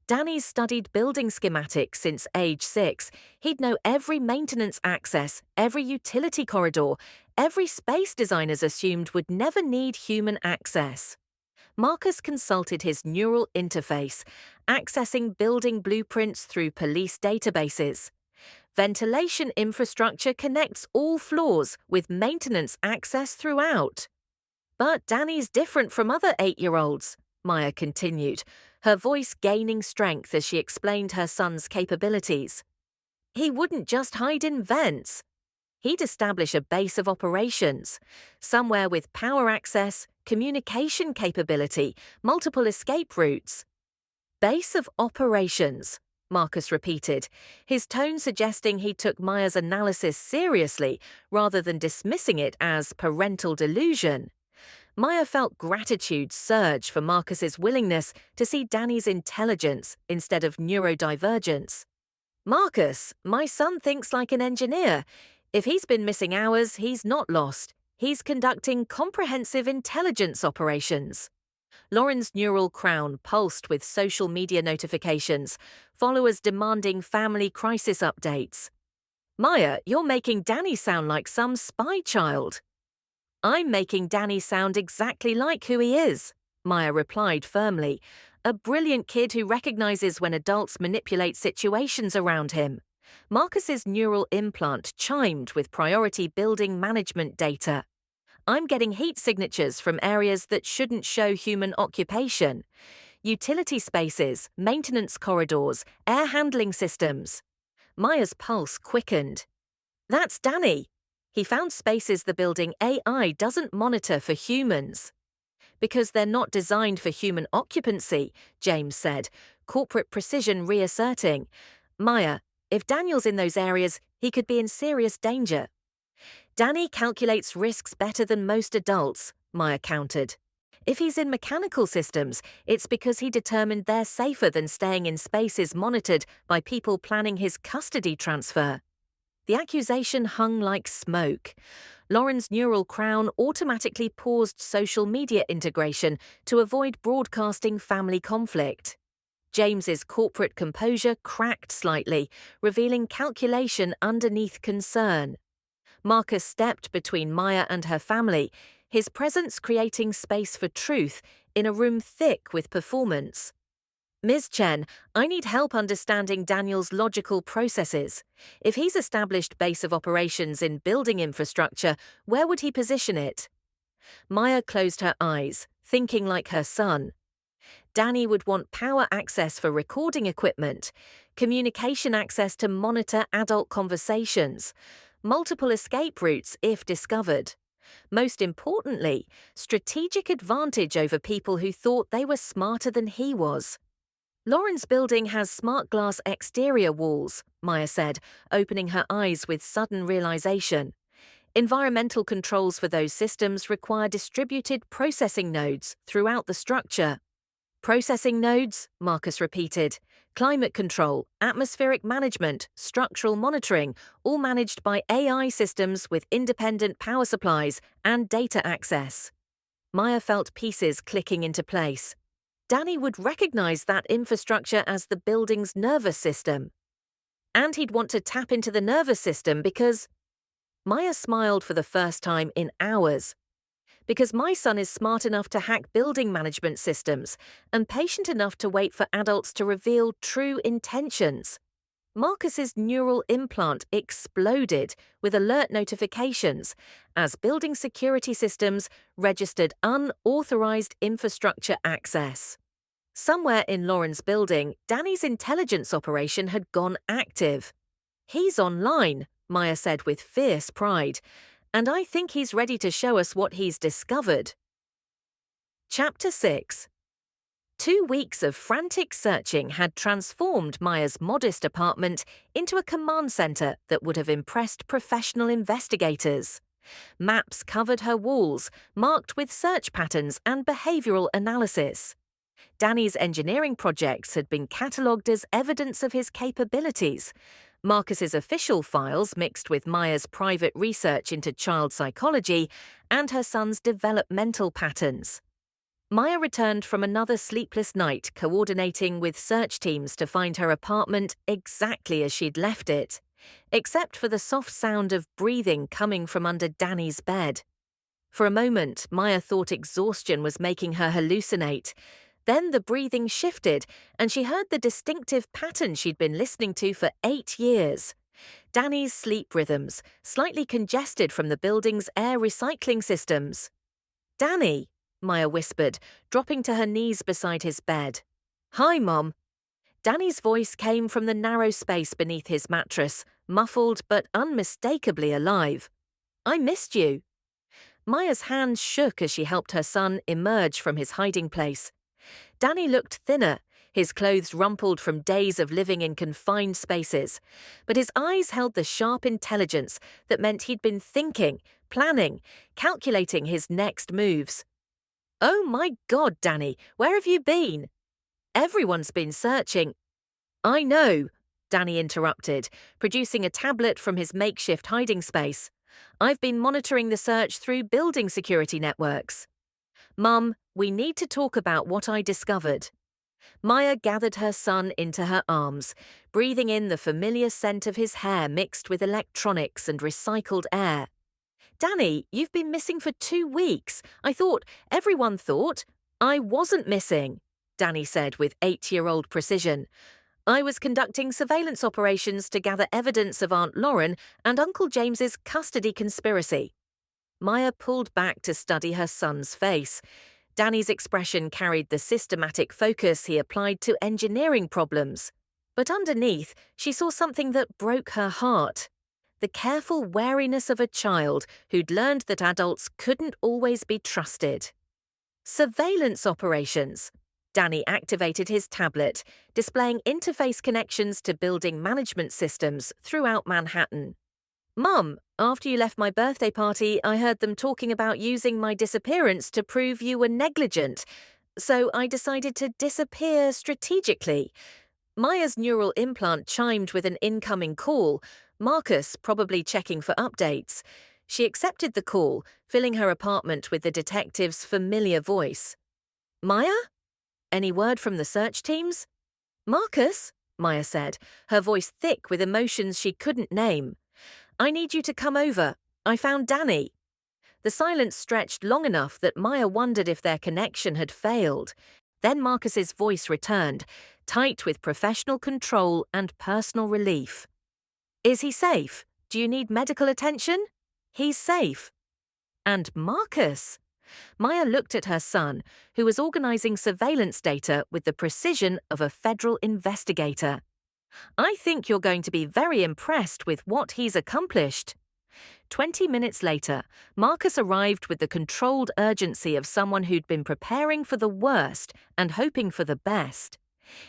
Speaker 1: Danny's studied building schematics since age 6. He'd know every maintenance access, every utility corridor, every space designers assumed would never need human access. Marcus consulted his neural interface, accessing building blueprints through police databases. Ventilation infrastructure connects all floors with maintenance access throughout. But Danny's different from other 8-year-olds, Maya continued, her voice gaining strength as she explained her son's capabilities. He wouldn't just hide in vents. He'd establish a base of operations, somewhere with power access, communication capability, multiple escape routes. Base of operations, Marcus repeated, his tone suggesting he took Maya's analysis seriously rather than dismissing it as parental delusion. Maya felt gratitude surge for Marcus's willingness to see Danny's intelligence instead of neurodivergence. Marcus, my son thinks like an engineer. If he's been missing hours, he's not lost. He's conducting comprehensive intelligence operations. Lauren's neural crown pulsed with social media notifications, followers demanding family crisis updates. Maya, you're making Danny sound like some spy child. I'm making Danny sound exactly like who he is, Maya replied firmly, a brilliant kid who recognizes when adults manipulate situations around him. Marcus's neural implant chimed with priority building management data. I'm getting heat signatures from areas that shouldn't show human occupation. Utility spaces, maintenance corridors, air handling systems. Maya's pulse quickened. That's Danny. He found spaces the building AI doesn't monitor for humans. Because they're not designed for human occupancy, James said, corporate precision reasserting. Maya, if Daniel's in those areas, he could be in serious danger. Danny calculates risks better than most adults, Maya countered. If he's in mechanical systems, it's because he determined they're safer than staying in spaces monitored by people planning his custody transfer. The accusation hung like smoke. Lauren's neural crown automatically paused social media integration to avoid broadcasting family conflict. James's corporate composure cracked slightly, revealing calculation underneath concern. Marcus stepped between Maya and her family, his presence creating space for truth in a room thick with performance. Ms. Chen, I need help understanding Daniel's logical processes. If he's established base of operations in building infrastructure, where would he position it? Maya closed her eyes, thinking like her son. Danny would want power access for recording equipment, communication access to monitor adult conversations, multiple escape routes if discovered. Most importantly, strategic advantage over people who thought they were smarter than he was. Lauren's building has smart glass exterior walls, Maya said, opening her eyes with sudden realization. Environmental controls for those systems require distributed processing nodes throughout the structure. Processing nodes, Marcus repeated. Climate control, atmospheric management, structural monitoring, all managed by AI systems with independent power supplies and data access. Maya felt pieces clicking into place. Danny would recognize that infrastructure as the building's nervous system. And he'd want to tap into the nervous system because… Maya smiled for the first time in hours. Because my son is smart enough to hack building management systems and patient enough to wait for adults to reveal true intentions. Marcus's neural implant exploded with alert notifications as building security systems registered unauthorized infrastructure access. Somewhere in Lauren's building, Danny's intelligence operation had gone active. "He's online," Maya said with fierce pride, "and I think he's ready to show us what he's discovered." Chapter 6. 2 weeks of frantic searching had transformed Maya's modest apartment into a command center that would have impressed professional investigators. Maps covered her walls, marked with search patterns and behavioral analysis. Danny's engineering projects had been catalogued as evidence of his capabilities. Marcus's official files mixed with Maya's private research into child psychology and her son's developmental patterns. Maya returned from another sleepless night coordinating with search teams to find her apartment exactly as she'd left it, except for the soft sound of breathing coming from under Danny's bed. For a moment, Maya thought exhaustion was making her hallucinate. Then the breathing shifted, and she heard the distinctive pattern she'd been listening to for 8 years. Danny's sleep rhythms, slightly congested from the building's air recycling systems. "Danny," Maya whispered, dropping to her knees beside his bed. "Hi, Mom." Danny's voice came from the narrow space beneath his mattress, muffled but unmistakably alive. "I missed you." Maya's hands shook as she helped her son emerge from his hiding place. Danny looked thinner, his clothes rumpled from days of living in confined spaces, but his eyes held the sharp intelligence that meant he'd been thinking, planning, calculating his next moves. "Oh my God, Danny, where have you been?" "Everyone's been searching." "I know," Danny interrupted, producing a tablet from his makeshift hiding space. "I've been monitoring the search through building security networks." "Mum, we need to talk about what I discovered." Maya gathered her son into her arms, breathing in the familiar scent of his hair mixed with electronics and recycled air. "Danny, you've been missing for 2 weeks. Everyone thought." "I wasn't missing," Danny said with 8-year-old precision. "I was conducting surveillance operations to gather evidence of Aunt Lauren and Uncle James's custody conspiracy." Maya pulled back to study her son's face. Danny's expression carried the systematic focus he applied to engineering problems. But underneath, she saw something that broke her heart. The careful wariness of a child who'd learned that adults couldn't always be trusted. Surveillance operations. Danny activated his tablet, displaying interface connections to building management systems throughout Manhattan. "Mum, after you left my birthday party, I heard them talking about using my disappearance to prove you were negligent, so I decided to disappear strategically." Maya's neural implant chimed with an incoming call, Marcus probably checking for updates. She accepted the call, filling her apartment with the detective's familiar voice. "Maya? Any word from the search teams?" "Marcus," Maya said, her voice thick with emotions she couldn't name. "I need you to come over. I found Danny." The silence stretched long enough that Maya wondered if their connection had failed. Then Marcus's voice returned, tight with professional control and personal relief. "Is he safe? Do you need medical attention?" "He's safe." And Marcus? Maya looked at her son, who was organizing surveillance data with the precision of a federal investigator. "I think you're going to be very impressed with what he's accomplished." 20 minutes later, Marcus arrived with the controlled urgency of someone who'd been preparing for the worst and hoping for the best.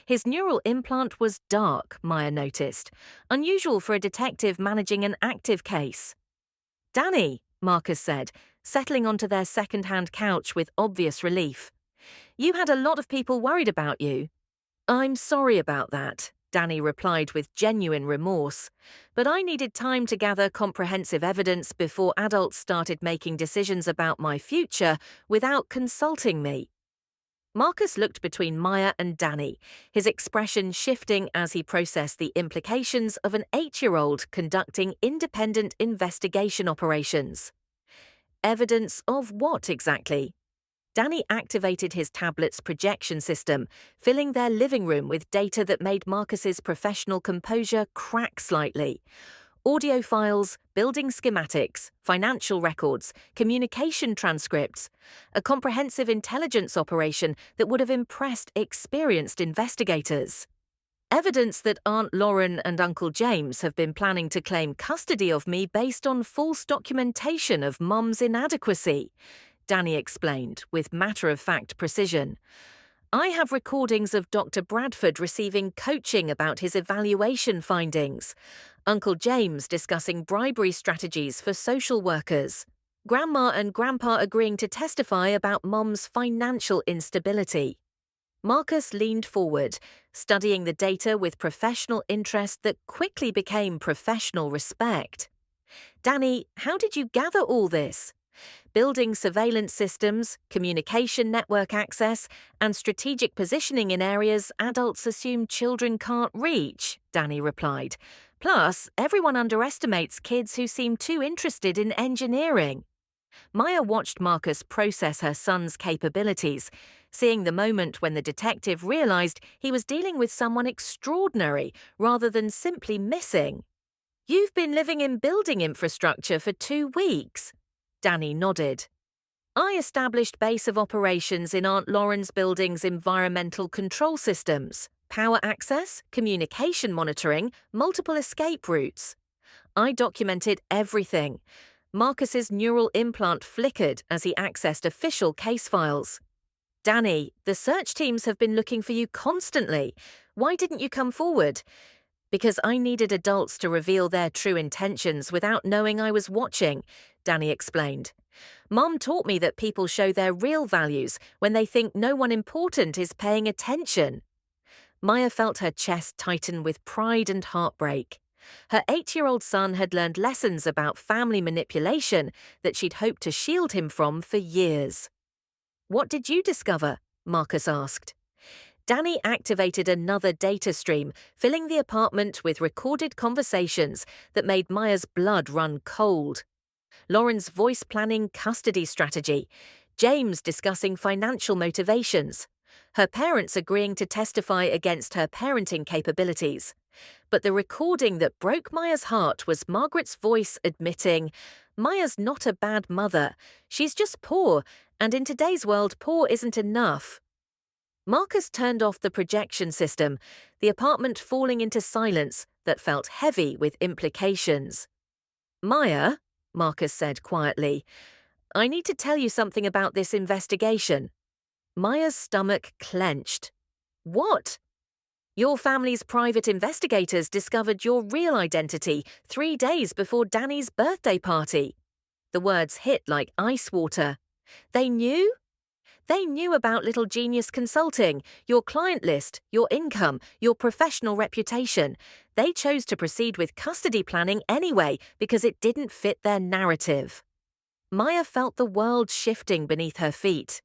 Speaker 1: His neural implant was dark, Maya noticed, unusual for a detective managing an active case. "Danny," Marcus said, settling onto their second-hand couch with obvious relief. "You had a lot of people worried about you." "I'm sorry about that," Danny replied with genuine remorse. "But I needed time to gather comprehensive evidence before adults started making decisions about my future without consulting me." Marcus looked between Maya and Danny, his expression shifting as he processed the implications of an 8-year-old conducting independent investigation operations. Evidence of what exactly? Danny activated his tablet's projection system, filling their living room with data that made Marcus's professional composure crack slightly. Audio files, building schematics, financial records, communication transcripts. A comprehensive intelligence operation that would have impressed experienced investigators. Evidence that Aunt Lauren and Uncle James have been planning to claim custody of me based on false documentation of Mum's inadequacy, Danny explained with matter-of-fact precision. I have recordings of Dr. Bradford receiving coaching about his evaluation findings, Uncle James discussing bribery strategies for social workers, Grandma and Grandpa agreeing to testify about Mum's financial instability. Marcus leaned forward, studying the data with professional interest that quickly became professional respect. Danny, how did you gather all this? Building surveillance systems, communication network access, and strategic positioning in areas adults assume children can't reach, Danny replied. Plus, everyone underestimates kids who seem too interested in engineering. Maya watched Marcus process her son's capabilities, seeing the moment when the detective realized he was dealing with someone extraordinary rather than simply missing. You've been living in building infrastructure for 2 weeks. Danny nodded. I established base of operations in Aunt Lauren's building's environmental control systems, power access, communication monitoring, multiple escape routes. I documented everything. Marcus's neural implant flickered as he accessed official case files. Danny, the search teams have been looking for you constantly. Why didn't you come forward? Because I needed adults to reveal their true intentions without knowing I was watching, Danny explained. Mom taught me that people show their real values when they think no one important is paying attention. Maya felt her chest tighten with pride and heartbreak. Her 8-year-old son had learned lessons about family manipulation that she'd hoped to shield him from for years. What did you discover? Marcus asked. Danny activated another data stream, filling the apartment with recorded conversations that made Maya's blood run cold. Lauren's voice planning custody strategy, James discussing financial motivations, her parents agreeing to testify against her parenting capabilities. But the recording that broke Maya's heart was Margaret's voice admitting, Maya's not a bad mother, she's just poor, and in today's world poor isn't enough. Marcus turned off the projection system, the apartment falling into silence that felt heavy with implications. Maya, Marcus said quietly, I need to tell you something about this investigation. Maya's stomach clenched. What? Your family's private investigators discovered your real identity 3 days before Danny's birthday party. The words hit like ice water. They knew? They knew about Little Genius Consulting, your client list, your income, your professional reputation. They chose to proceed with custody planning anyway because it didn't fit their narrative. Maya felt the world shifting beneath her feet.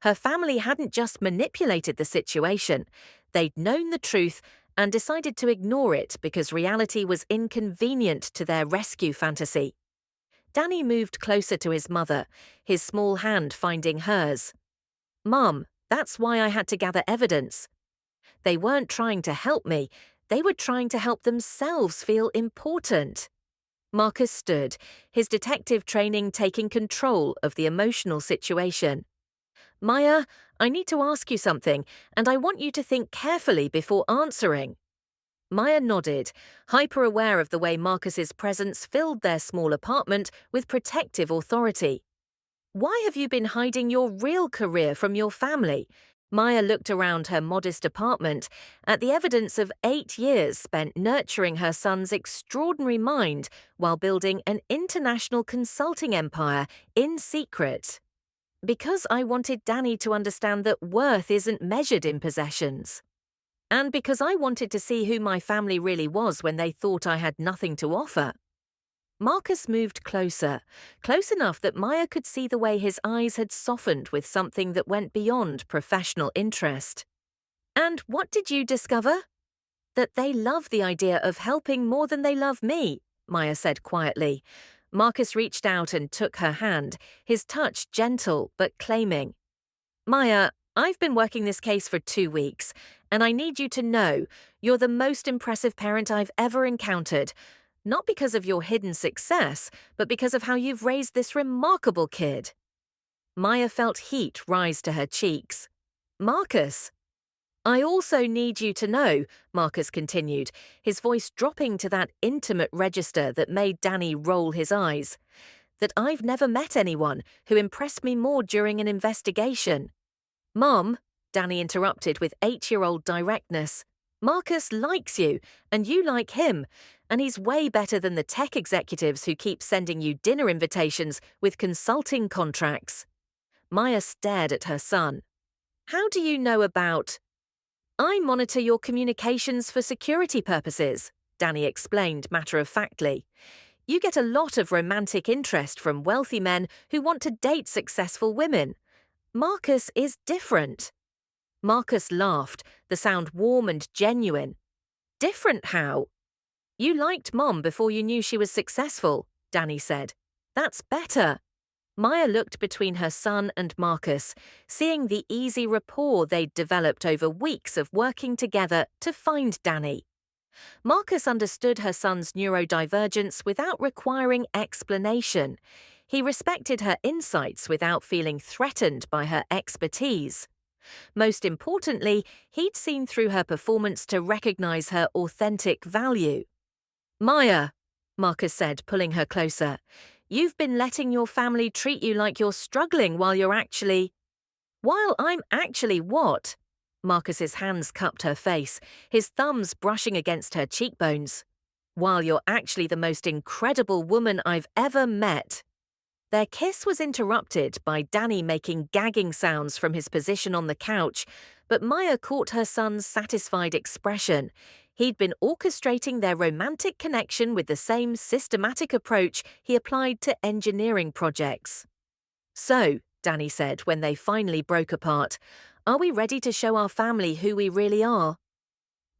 Speaker 1: Her family hadn't just manipulated the situation. They'd known the truth and decided to ignore it because reality was inconvenient to their rescue fantasy. Danny moved closer to his mother, his small hand finding hers. Mum, that's why I had to gather evidence. They weren't trying to help me, they were trying to help themselves feel important. Marcus stood, his detective training taking control of the emotional situation. Maya, I need to ask you something, and I want you to think carefully before answering. Maya nodded, hyper-aware of the way Marcus's presence filled their small apartment with protective authority. Why have you been hiding your real career from your family? Maya looked around her modest apartment at the evidence of 8 years spent nurturing her son's extraordinary mind while building an international consulting empire in secret. Because I wanted Danny to understand that worth isn't measured in possessions. And because I wanted to see who my family really was when they thought I had nothing to offer. Marcus moved closer, close enough that Maya could see the way his eyes had softened with something that went beyond professional interest. And what did you discover? That they love the idea of helping more than they love me, Maya said quietly. Marcus reached out and took her hand, his touch gentle but claiming. Maya, I've been working this case for 2 weeks, and I need you to know you're the most impressive parent I've ever encountered. Not because of your hidden success, but because of how you've raised this remarkable kid. Maya felt heat rise to her cheeks. Marcus. I also need you to know, Marcus continued, his voice dropping to that intimate register that made Danny roll his eyes, that I've never met anyone who impressed me more during an investigation. Mom, Danny interrupted with 8-year-old directness, Marcus likes you, and you like him, and he's way better than the tech executives who keep sending you dinner invitations with consulting contracts. Maya stared at her son. How do you know about... I monitor your communications for security purposes, Danny explained matter-of-factly. You get a lot of romantic interest from wealthy men who want to date successful women. Marcus is different. Marcus laughed, the sound warm and genuine. Different how? You liked Mom before you knew she was successful, Danny said. That's better. Maya looked between her son and Marcus, seeing the easy rapport they'd developed over weeks of working together to find Danny. Marcus understood her son's neurodivergence without requiring explanation. He respected her insights without feeling threatened by her expertise. Most importantly, he'd seen through her performance to recognize her authentic value. Maya, Marcus said, pulling her closer, you've been letting your family treat you like you're struggling while you're actually... While I'm actually what? Marcus's hands cupped her face, his thumbs brushing against her cheekbones. While you're actually the most incredible woman I've ever met. Their kiss was interrupted by Danny making gagging sounds from his position on the couch, but Maya caught her son's satisfied expression. He'd been orchestrating their romantic connection with the same systematic approach he applied to engineering projects. So, Danny said when they finally broke apart, are we ready to show our family who we really are?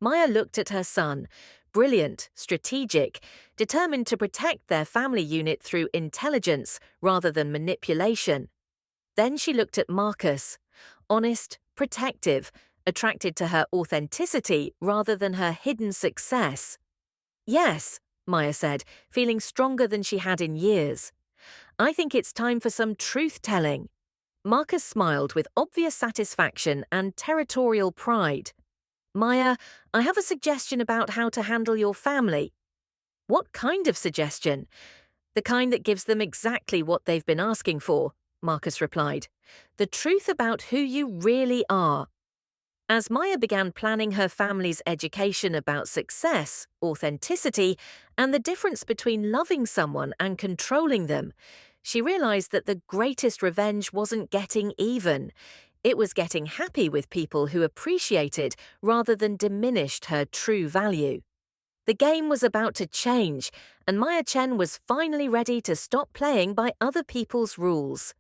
Speaker 1: Maya looked at her son, brilliant, strategic, determined to protect their family unit through intelligence rather than manipulation. Then she looked at Marcus, honest, protective, attracted to her authenticity rather than her hidden success. Yes, Maya said, feeling stronger than she had in years. I think it's time for some truth-telling. Marcus smiled with obvious satisfaction and territorial pride. Maya, I have a suggestion about how to handle your family. What kind of suggestion? The kind that gives them exactly what they've been asking for, Marcus replied. The truth about who you really are. As Maya began planning her family's education about success, authenticity, and the difference between loving someone and controlling them, she realized that the greatest revenge wasn't getting even. It was getting happy with people who appreciated rather than diminished her true value. The game was about to change, and Maya Chen was finally ready to stop playing by other people's rules.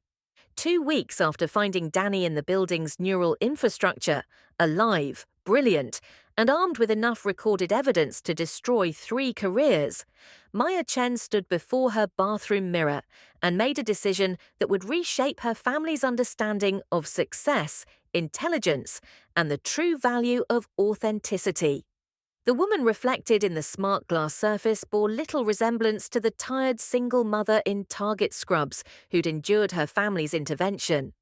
Speaker 1: 2 weeks after finding Danny in the building's neural infrastructure, alive, brilliant, and armed with enough recorded evidence to destroy 3 careers, Maya Chen stood before her bathroom mirror and made a decision that would reshape her family's understanding of success, intelligence, and the true value of authenticity. The woman reflected in the smart glass surface bore little resemblance to the tired single mother in Target scrubs who'd endured her family's intervention.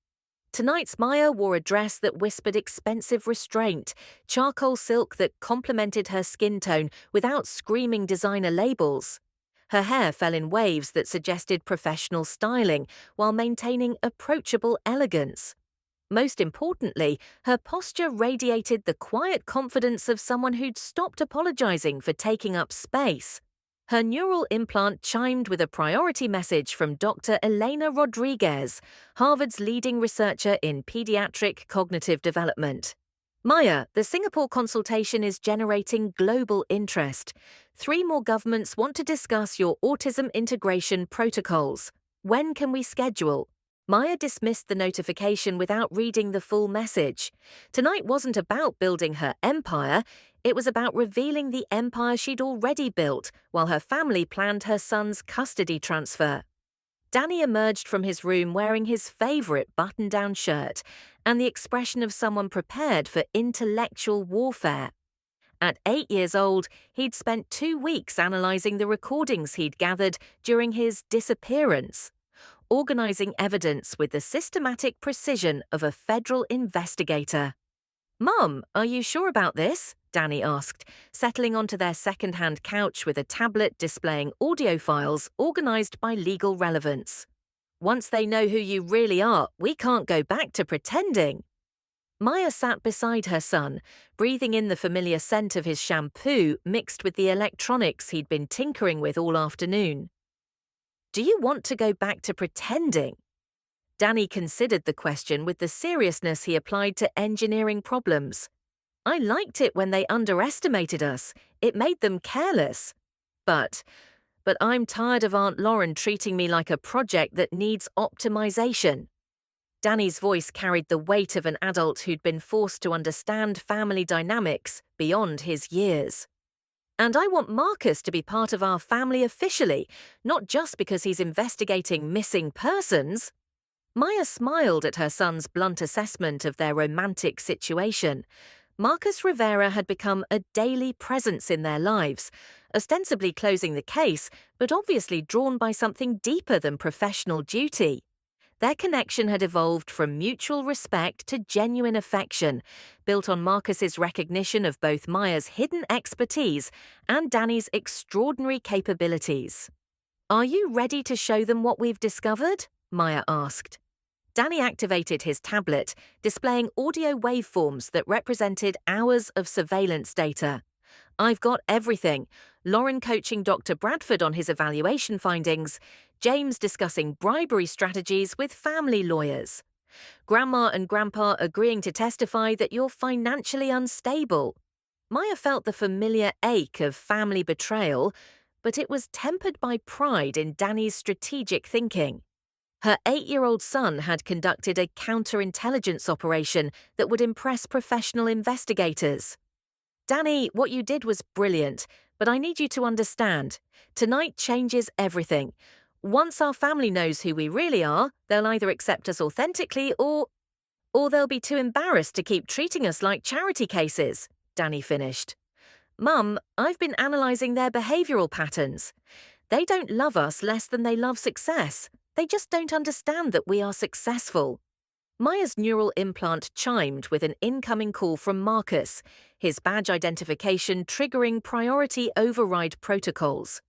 Speaker 1: Tonight's Maya wore a dress that whispered expensive restraint, charcoal silk that complemented her skin tone without screaming designer labels. Her hair fell in waves that suggested professional styling while maintaining approachable elegance. Most importantly, her posture radiated the quiet confidence of someone who'd stopped apologizing for taking up space. Her neural implant chimed with a priority message from Dr. Elena Rodriguez, Harvard's leading researcher in pediatric cognitive development. Maya, the Singapore consultation is generating global interest. 3 more governments want to discuss your autism integration protocols. When can we schedule? Maya dismissed the notification without reading the full message. Tonight wasn't about building her empire, it was about revealing the empire she'd already built while her family planned her son's custody transfer. Danny emerged from his room wearing his favorite button-down shirt and the expression of someone prepared for intellectual warfare. At 8 years old, he'd spent 2 weeks analysing the recordings he'd gathered during his disappearance, organising evidence with the systematic precision of a federal investigator. "Mum, are you sure about this?" Danny asked, settling onto their second-hand couch with a tablet displaying audio files organised by legal relevance. "Once they know who you really are, we can't go back to pretending." Maya sat beside her son, breathing in the familiar scent of his shampoo mixed with the electronics he'd been tinkering with all afternoon. "Do you want to go back to pretending?" Danny considered the question with the seriousness he applied to engineering problems. "I liked it when they underestimated us. It made them careless. But I'm tired of Aunt Lauren treating me like a project that needs optimization." Danny's voice carried the weight of an adult who'd been forced to understand family dynamics beyond his years. "And I want Marcus to be part of our family officially, not just because he's investigating missing persons." Maya smiled at her son's blunt assessment of their romantic situation. Marcus Rivera had become a daily presence in their lives, ostensibly closing the case, but obviously drawn by something deeper than professional duty. Their connection had evolved from mutual respect to genuine affection, built on Marcus's recognition of both Maya's hidden expertise and Danny's extraordinary capabilities. "Are you ready to show them what we've discovered?" Maya asked. Danny activated his tablet, displaying audio waveforms that represented hours of surveillance data. "I've got everything. Lauren coaching Dr. Bradford on his evaluation findings, James discussing bribery strategies with family lawyers, Grandma and Grandpa agreeing to testify that you're financially unstable." Maya felt the familiar ache of family betrayal, but it was tempered by pride in Danny's strategic thinking. Her 8-year-old son had conducted a counterintelligence operation that would impress professional investigators. "Danny, what you did was brilliant, but I need you to understand. Tonight changes everything. Once our family knows who we really are, they'll either accept us authentically or they'll be too embarrassed to keep treating us like charity cases," Danny finished. "Mum, I've been analysing their behavioural patterns. They don't love us less than they love success. They just don't understand that we are successful." Maya's neural implant chimed with an incoming call from Marcus, his badge identification triggering priority override protocols.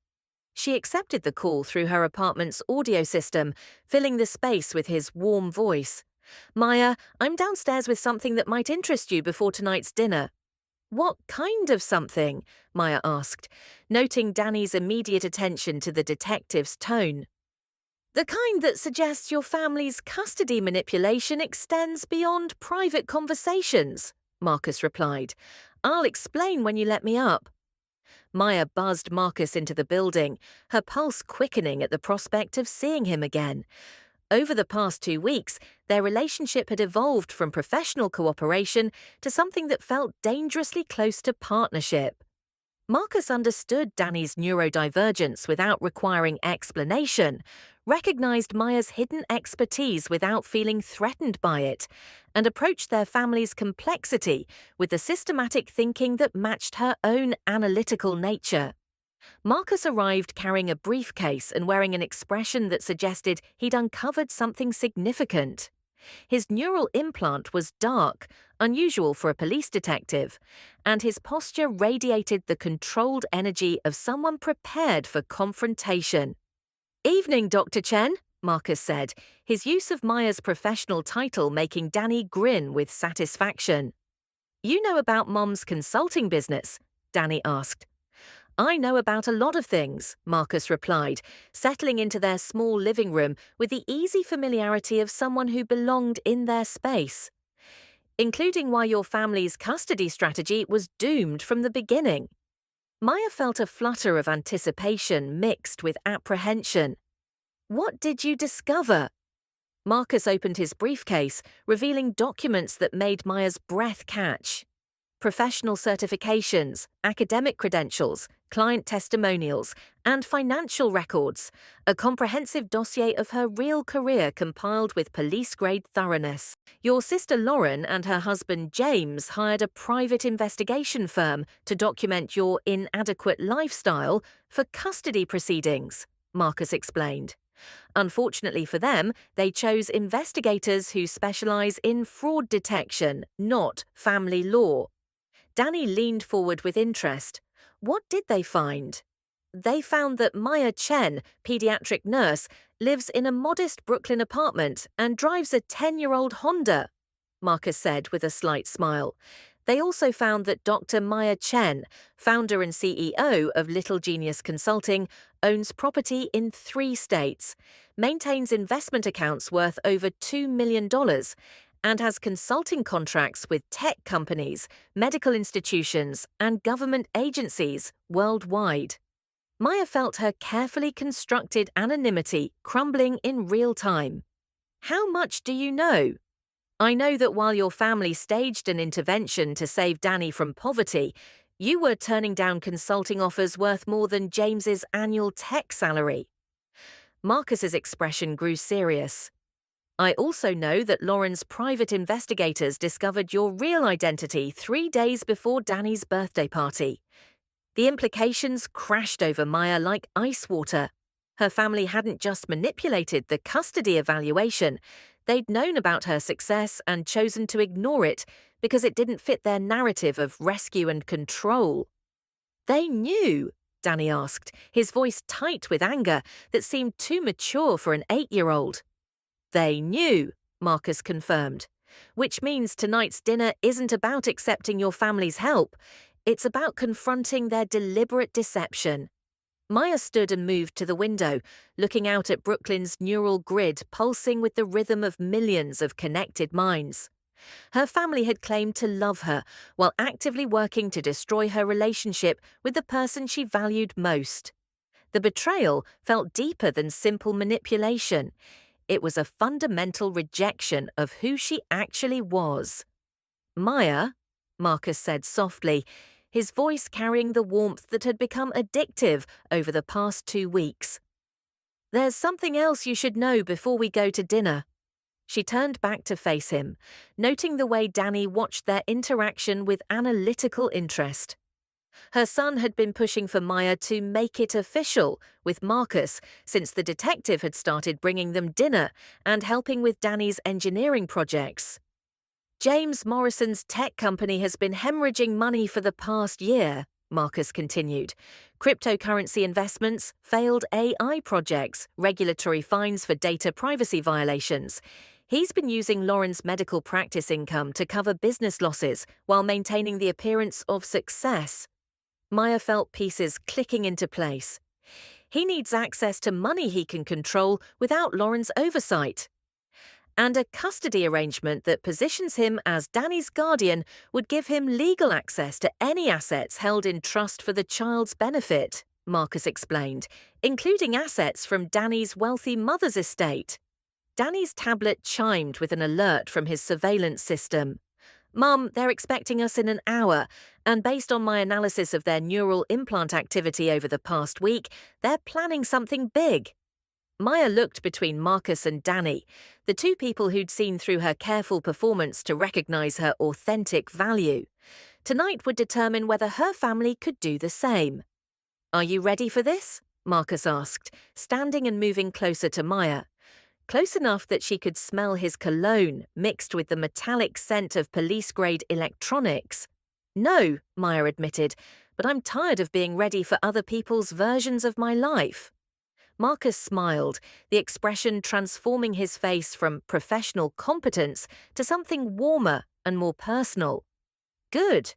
Speaker 1: She accepted the call through her apartment's audio system, filling the space with his warm voice. "Maya, I'm downstairs with something that might interest you before tonight's dinner." "What kind of something?" Maya asked, noting Danny's immediate attention to the detective's tone. "The kind that suggests your family's custody manipulation extends beyond private conversations," Marcus replied. "I'll explain when you let me up." Maya buzzed Marcus into the building, her pulse quickening at the prospect of seeing him again. Over the past 2 weeks, their relationship had evolved from professional cooperation to something that felt dangerously close to partnership. Marcus understood Danny's neurodivergence without requiring explanation, recognized Maya's hidden expertise without feeling threatened by it, and approached their family's complexity with the systematic thinking that matched her own analytical nature. Marcus arrived carrying a briefcase and wearing an expression that suggested he'd uncovered something significant. His neural implant was dark, unusual for a police detective, and his posture radiated the controlled energy of someone prepared for confrontation. "Evening, Dr. Chen," Marcus said, his use of Maya's professional title making Danny grin with satisfaction. "You know about Mom's consulting business?" Danny asked. "I know about a lot of things," Marcus replied, settling into their small living room with the easy familiarity of someone who belonged in their space. "Including why your family's custody strategy was doomed from the beginning." Maya felt a flutter of anticipation mixed with apprehension. "What did you discover?" Marcus opened his briefcase, revealing documents that made Maya's breath catch. Professional certifications, academic credentials, client testimonials, and financial records, a comprehensive dossier of her real career compiled with police-grade thoroughness. Your sister Lauren and her husband James hired a private investigation firm to document your inadequate lifestyle for custody proceedings, Marcus explained. Unfortunately for them, they chose investigators who specialize in fraud detection, not family law. Danny leaned forward with interest. What did they find? They found that Maya Chen, pediatric nurse, lives in a modest Brooklyn apartment and drives a 10-year-old Honda, Marcus said with a slight smile. They also found that Dr. Maya Chen, founder and CEO of Little Genius Consulting, owns property in 3 states, maintains investment accounts worth over $2 million, and has consulting contracts with tech companies, medical institutions, and government agencies worldwide. Maya felt her carefully constructed anonymity crumbling in real time. How much do you know? I know that while your family staged an intervention to save Danny from poverty, you were turning down consulting offers worth more than James's annual tech salary. Marcus's expression grew serious. I also know that Lauren's private investigators discovered your real identity 3 days before Danny's birthday party. The implications crashed over Maya like ice water. Her family hadn't just manipulated the custody evaluation, they'd known about her success and chosen to ignore it because it didn't fit their narrative of rescue and control. They knew, Danny asked, his voice tight with anger that seemed too mature for an 8-year-old. They knew, Marcus confirmed, which means tonight's dinner isn't about accepting your family's help. It's about confronting their deliberate deception. Maya stood and moved to the window, looking out at Brooklyn's neural grid pulsing with the rhythm of millions of connected minds. Her family had claimed to love her while actively working to destroy her relationship with the person she valued most. The betrayal felt deeper than simple manipulation. It was a fundamental rejection of who she actually was. Maya, Marcus said softly, his voice carrying the warmth that had become addictive over the past 2 weeks. There's something else you should know before we go to dinner. She turned back to face him, noting the way Danny watched their interaction with analytical interest. Her son had been pushing for Maya to make it official with Marcus since the detective had started bringing them dinner and helping with Danny's engineering projects. James Morrison's tech company has been hemorrhaging money for the past year, Marcus continued. Cryptocurrency investments, failed AI projects, regulatory fines for data privacy violations. He's been using Lauren's medical practice income to cover business losses while maintaining the appearance of success. Maya felt pieces clicking into place. He needs access to money he can control without Lauren's oversight. And a custody arrangement that positions him as Danny's guardian would give him legal access to any assets held in trust for the child's benefit, Marcus explained, including assets from Danny's wealthy mother's estate. Danny's tablet chimed with an alert from his surveillance system. Mum, they're expecting us in an hour, and based on my analysis of their neural implant activity over the past week, they're planning something big. Maya looked between Marcus and Danny, the 2 people who'd seen through her careful performance to recognize her authentic value. Tonight would determine whether her family could do the same. Are you ready for this? Marcus asked, standing and moving closer to Maya. Close enough that she could smell his cologne mixed with the metallic scent of police-grade electronics. No, Maya admitted, but I'm tired of being ready for other people's versions of my life. Marcus smiled, the expression transforming his face from professional competence to something warmer and more personal. Good,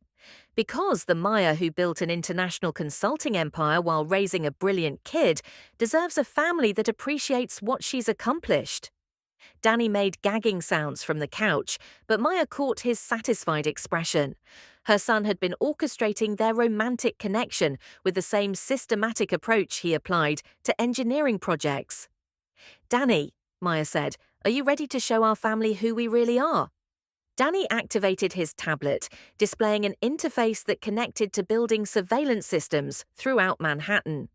Speaker 1: because the Maya who built an international consulting empire while raising a brilliant kid deserves a family that appreciates what she's accomplished. Danny made gagging sounds from the couch, but Maya caught his satisfied expression. Her son had been orchestrating their romantic connection with the same systematic approach he applied to engineering projects. Danny, Maya said, are you ready to show our family who we really are? Danny activated his tablet, displaying an interface that connected to building surveillance systems throughout Manhattan.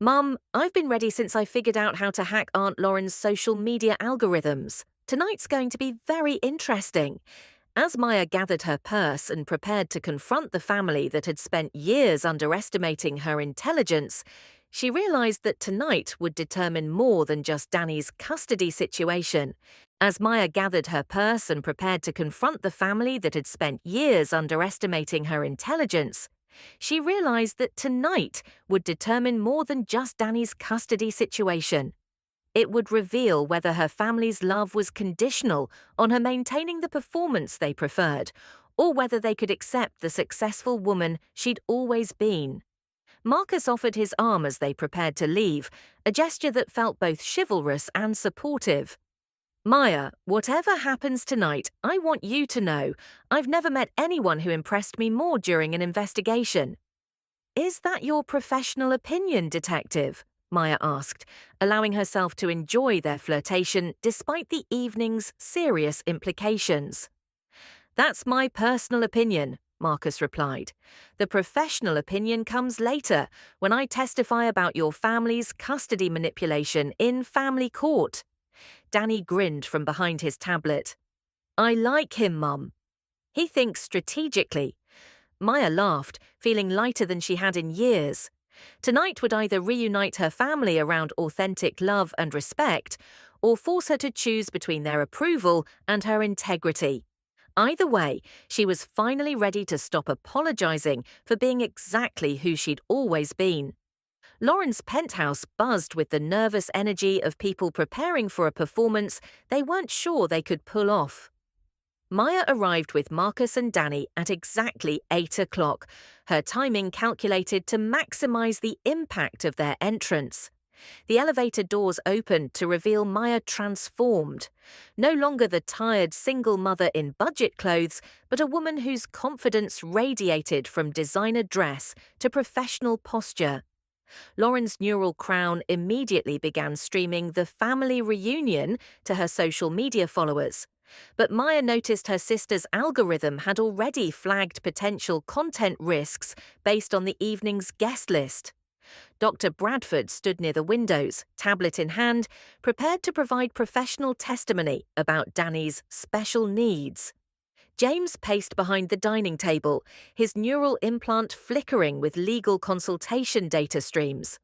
Speaker 1: "Mum, I've been ready since I figured out how to hack Aunt Lauren's social media algorithms. Tonight's going to be very interesting." As Maya gathered her purse and prepared to confront the family that had spent years underestimating her intelligence, she realized that tonight would determine more than just Danny's custody situation. As Maya gathered her purse and prepared to confront the family that had spent years underestimating her intelligence, she realized that tonight would determine more than just Danny's custody situation. It would reveal whether her family's love was conditional on her maintaining the performance they preferred, or whether they could accept the successful woman she'd always been. Marcus offered his arm as they prepared to leave, a gesture that felt both chivalrous and supportive. "Maya, whatever happens tonight, I want you to know I've never met anyone who impressed me more during an investigation." "Is that your professional opinion, Detective?" Maya asked, allowing herself to enjoy their flirtation despite the evening's serious implications. "That's my personal opinion," Marcus replied. "The professional opinion comes later, when I testify about your family's custody manipulation in family court." Danny grinned from behind his tablet. "I like him, Mum. He thinks strategically." Maya laughed, feeling lighter than she had in years. Tonight would either reunite her family around authentic love and respect, or force her to choose between their approval and her integrity. Either way, she was finally ready to stop apologizing for being exactly who she'd always been. Lauren's penthouse buzzed with the nervous energy of people preparing for a performance they weren't sure they could pull off. Maya arrived with Marcus and Danny at exactly 8 o'clock, her timing calculated to maximize the impact of their entrance. The elevator doors opened to reveal Maya transformed. No longer the tired single mother in budget clothes, but a woman whose confidence radiated from designer dress to professional posture. Lauren's neural crown immediately began streaming the family reunion to her social media followers. But Maya noticed her sister's algorithm had already flagged potential content risks based on the evening's guest list. Dr. Bradford stood near the windows, tablet in hand, prepared to provide professional testimony about Danny's special needs. James paced behind the dining table, his neural implant flickering with legal consultation data streams.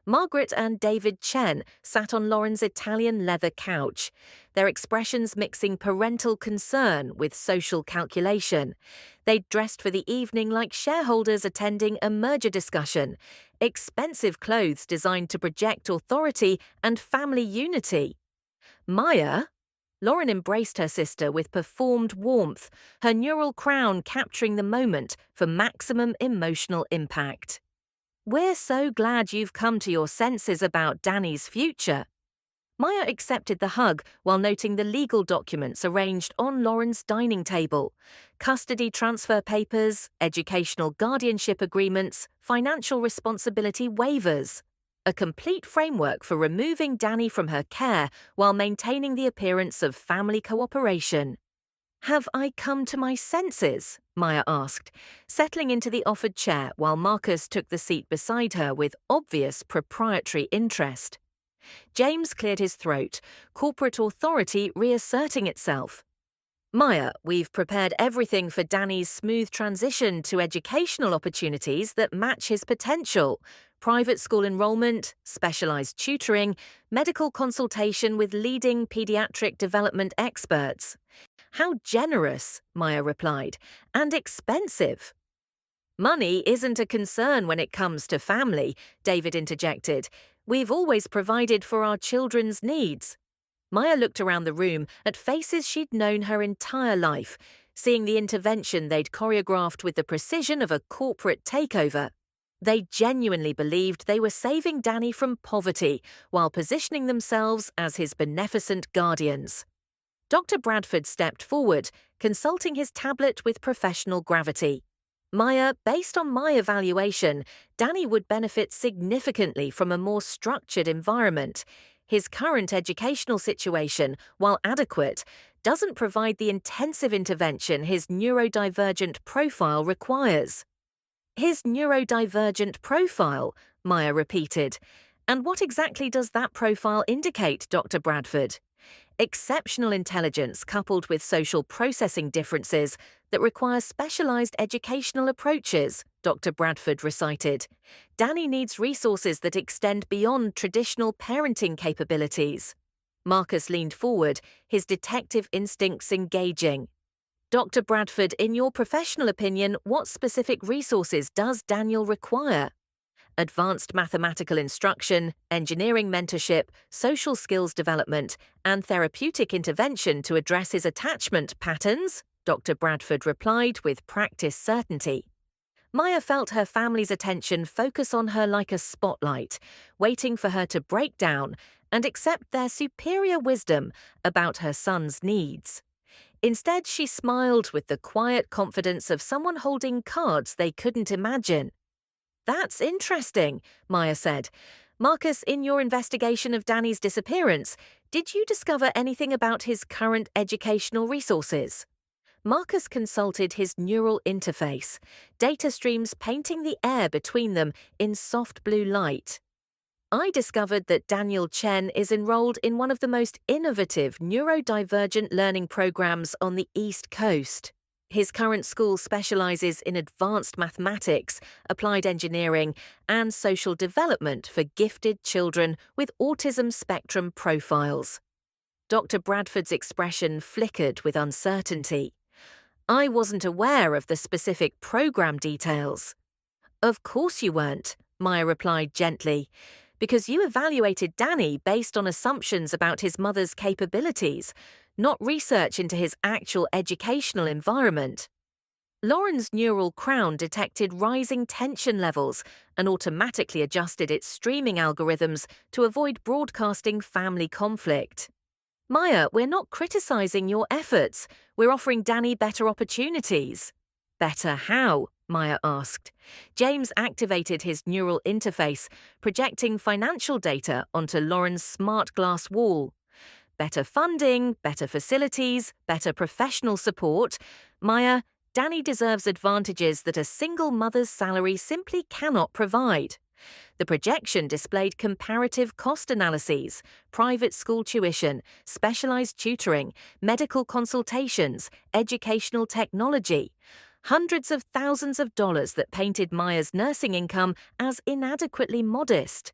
Speaker 1: Margaret and David Chen sat on Lauren's Italian leather couch, their expressions mixing parental concern with social calculation. They'd dressed for the evening like shareholders attending a merger discussion, expensive clothes designed to project authority and family unity. "Maya?" Lauren embraced her sister with performed warmth, her neural crown capturing the moment for maximum emotional impact. "We're so glad you've come to your senses about Danny's future." Maya accepted the hug while noting the legal documents arranged on Lauren's dining table: custody transfer papers, educational guardianship agreements, financial responsibility waivers. A complete framework for removing Danny from her care while maintaining the appearance of family cooperation. "Have I come to my senses?" Maya asked, settling into the offered chair while Marcus took the seat beside her with obvious proprietary interest. James cleared his throat, corporate authority reasserting itself. "Maya, we've prepared everything for Danny's smooth transition to educational opportunities that match his potential: private school enrollment, specialized tutoring, medical consultation with leading pediatric development experts." "How generous," Maya replied, "and expensive." "Money isn't a concern when it comes to family," David interjected. "We've always provided for our children's needs." Maya looked around the room at faces she'd known her entire life, seeing the intervention they'd choreographed with the precision of a corporate takeover. They genuinely believed they were saving Danny from poverty while positioning themselves as his beneficent guardians. Dr. Bradford stepped forward, consulting his tablet with professional gravity. "Maya, based on my evaluation, Danny would benefit significantly from a more structured environment. His current educational situation, while adequate, doesn't provide the intensive intervention his neurodivergent profile requires. His neurodivergent profile, Maya repeated. And what exactly does that profile indicate, Dr. Bradford? Exceptional intelligence coupled with social processing differences that require specialized educational approaches, Dr. Bradford recited. Danny needs resources that extend beyond traditional parenting capabilities. Marcus leaned forward, his detective instincts engaging. Dr. Bradford, in your professional opinion, what specific resources does Daniel require? Advanced mathematical instruction, engineering mentorship, social skills development, and therapeutic intervention to address his attachment patterns, Dr. Bradford replied with practiced certainty. Maya felt her family's attention focus on her like a spotlight, waiting for her to break down and accept their superior wisdom about her son's needs. Instead, she smiled with the quiet confidence of someone holding cards they couldn't imagine. That's interesting, Maya said. Marcus, in your investigation of Danny's disappearance, did you discover anything about his current educational resources? Marcus consulted his neural interface, data streams painting the air between them in soft blue light. I discovered that Daniel Chen is enrolled in one of the most innovative neurodivergent learning programs on the East Coast. His current school specializes in advanced mathematics, applied engineering, and social development for gifted children with autism spectrum profiles. Dr. Bradford's expression flickered with uncertainty. I wasn't aware of the specific program details. Of course you weren't, Maya replied gently, because you evaluated Danny based on assumptions about his mother's capabilities, not research into his actual educational environment. Lauren's neural crown detected rising tension levels and automatically adjusted its streaming algorithms to avoid broadcasting family conflict. Maya, we're not criticizing your efforts. We're offering Danny better opportunities. Better how? Maya asked. James activated his neural interface, projecting financial data onto Lauren's smart glass wall. Better funding, better facilities, better professional support. Maya, Danny deserves advantages that a single mother's salary simply cannot provide. The projection displayed comparative cost analyses, private school tuition, specialized tutoring, medical consultations, educational technology. Hundreds of thousands of dollars that painted Maya's nursing income as inadequately modest.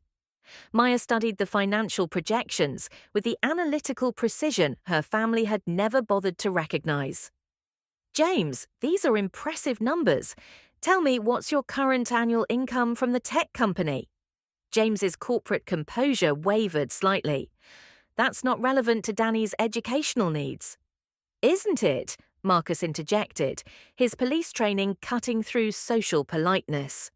Speaker 1: Maya studied the financial projections with the analytical precision her family had never bothered to recognize. James, these are impressive numbers. Tell me, what's your current annual income from the tech company? James's corporate composure wavered slightly. That's not relevant to Danny's educational needs. Isn't it? Marcus interjected, his police training cutting through social politeness.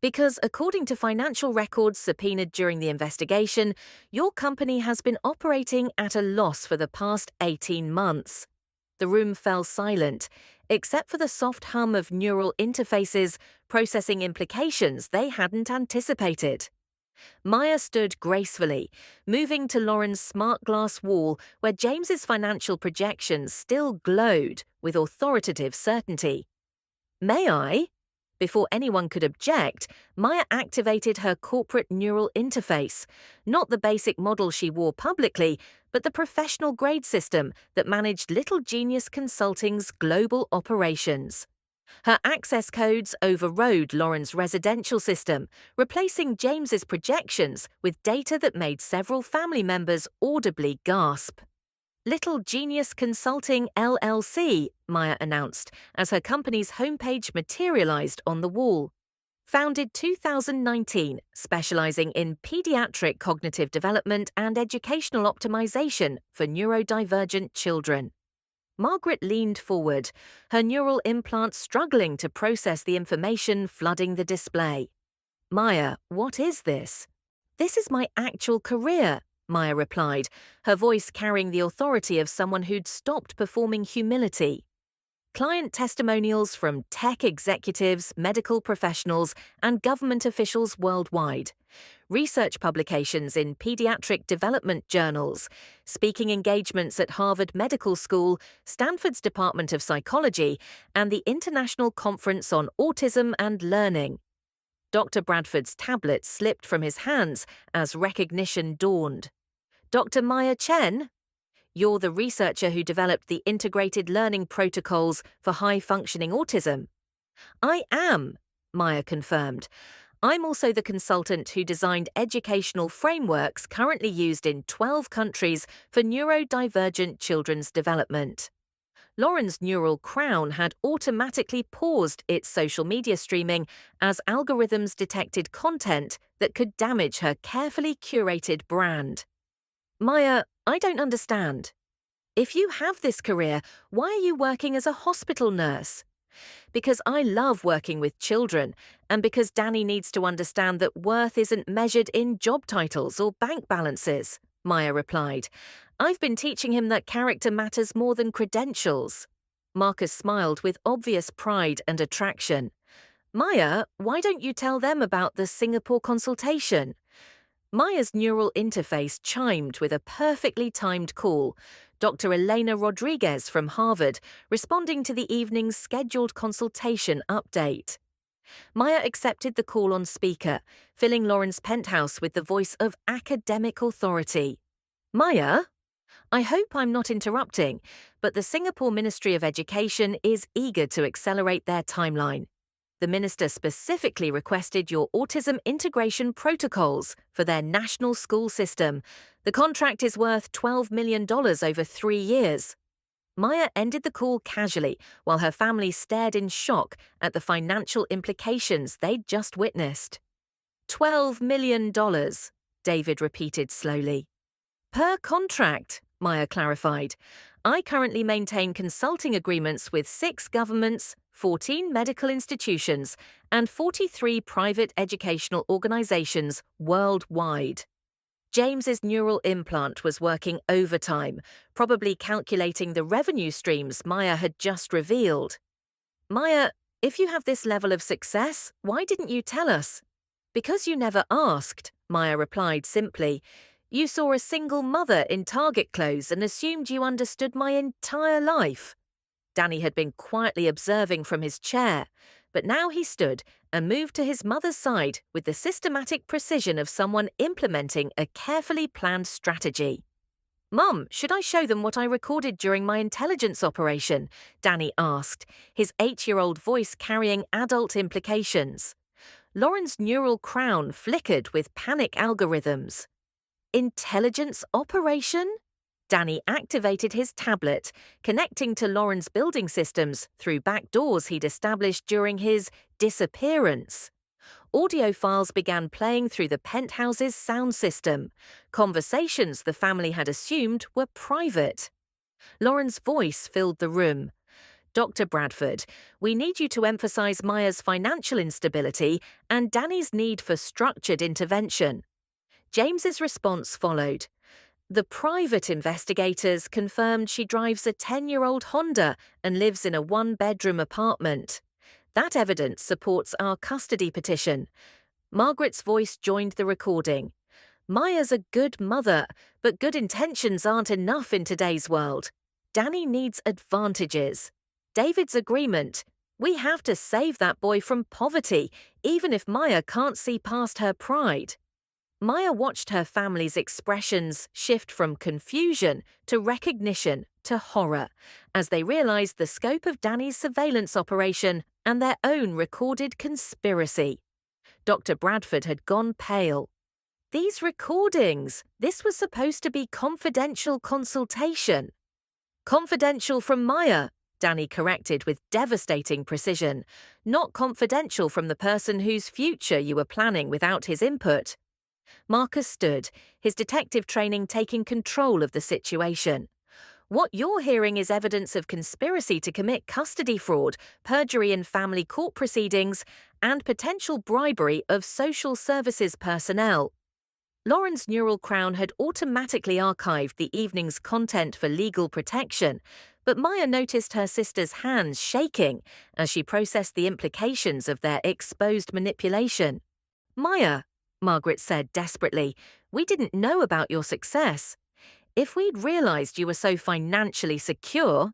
Speaker 1: Because according to financial records subpoenaed during the investigation, your company has been operating at a loss for the past 18 months. The room fell silent, except for the soft hum of neural interfaces processing implications they hadn't anticipated. Maya stood gracefully, moving to Lauren's smart glass wall where James's financial projections still glowed with authoritative certainty. May I? Before anyone could object, Maya activated her corporate neural interface, not the basic model she wore publicly, but the professional grade system that managed Little Genius Consulting's global operations. Her access codes overrode Lauren's residential system, replacing James's projections with data that made several family members audibly gasp. Little Genius Consulting LLC, Maya announced as her company's homepage materialized on the wall. Founded 2019, specializing in pediatric cognitive development and educational optimization for neurodivergent children. Margaret leaned forward, her neural implant struggling to process the information flooding the display. Maya, what is this? This is my actual career, Maya replied, her voice carrying the authority of someone who'd stopped performing humility. client testimonials from tech executives, medical professionals, and government officials worldwide, research publications in pediatric development journals, speaking engagements at Harvard Medical School, Stanford's Department of Psychology, and the International Conference on Autism and Learning. Dr. Bradford's tablet slipped from his hands as recognition dawned. Dr. Maya Chen? You're the researcher who developed the integrated learning protocols for high-functioning autism. I am, Maya confirmed. I'm also the consultant who designed educational frameworks currently used in 12 countries for neurodivergent children's development. Lauren's neural crown had automatically paused its social media streaming as algorithms detected content that could damage her carefully curated brand. Maya, I don't understand. If you have this career, why are you working as a hospital nurse? Because I love working with children, and because Danny needs to understand that worth isn't measured in job titles or bank balances, Maya replied. I've been teaching him that character matters more than credentials. Marcus smiled with obvious pride and attraction. Maya, why don't you tell them about the Singapore consultation? Maya's neural interface chimed with a perfectly timed call. Dr. Elena Rodriguez from Harvard, responding to the evening's scheduled consultation update. Maya accepted the call on speaker, filling Lauren's penthouse with the voice of academic authority. Maya? I hope I'm not interrupting, but the Singapore Ministry of Education is eager to accelerate their timeline. The minister specifically requested your autism integration protocols for their national school system. The contract is worth $12 million over 3 years. Maya ended the call casually while her family stared in shock at the financial implications they'd just witnessed. $12 million, David repeated slowly. Per contract, Maya clarified. I currently maintain consulting agreements with 6 governments, 14 medical institutions, and 43 private educational organizations worldwide. James's neural implant was working overtime, probably calculating the revenue streams Maya had just revealed. Maya, if you have this level of success, why didn't you tell us? Because you never asked, Maya replied simply. You saw a single mother in Target clothes and assumed you understood my entire life. Danny had been quietly observing from his chair, but now he stood and moved to his mother's side with the systematic precision of someone implementing a carefully planned strategy. Mum, should I show them what I recorded during my intelligence operation? Danny asked, his 8-year-old voice carrying adult implications. Lauren's neural crown flickered with panic algorithms. Intelligence operation? Danny activated his tablet, connecting to Lauren's building systems through back doors he'd established during his disappearance. Audio files began playing through the penthouse's sound system. Conversations the family had assumed were private. Lauren's voice filled the room. Dr. Bradford, we need you to emphasize Maya's financial instability and Danny's need for structured intervention. James's response followed. The private investigators confirmed she drives a 10-year-old Honda and lives in a 1-bedroom apartment. That evidence supports our custody petition. Margaret's voice joined the recording. Maya's a good mother, but good intentions aren't enough in today's world. Danny needs advantages. David's agreement. We have to save that boy from poverty, even if Maya can't see past her pride. Maya watched her family's expressions shift from confusion to recognition to horror as they realized the scope of Danny's surveillance operation and their own recorded conspiracy. Dr. Bradford had gone pale. These recordings, this was supposed to be confidential consultation. Confidential from Maya, Danny corrected with devastating precision. Not confidential from the person whose future you were planning without his input. Marcus stood, his detective training taking control of the situation. What you're hearing is evidence of conspiracy to commit custody fraud, perjury in family court proceedings, and potential bribery of social services personnel. Lauren's neural crown had automatically archived the evening's content for legal protection, but Maya noticed her sister's hands shaking as she processed the implications of their exposed manipulation. "Maya," Margaret said desperately, "we didn't know about your success. If we'd realized you were so financially secure,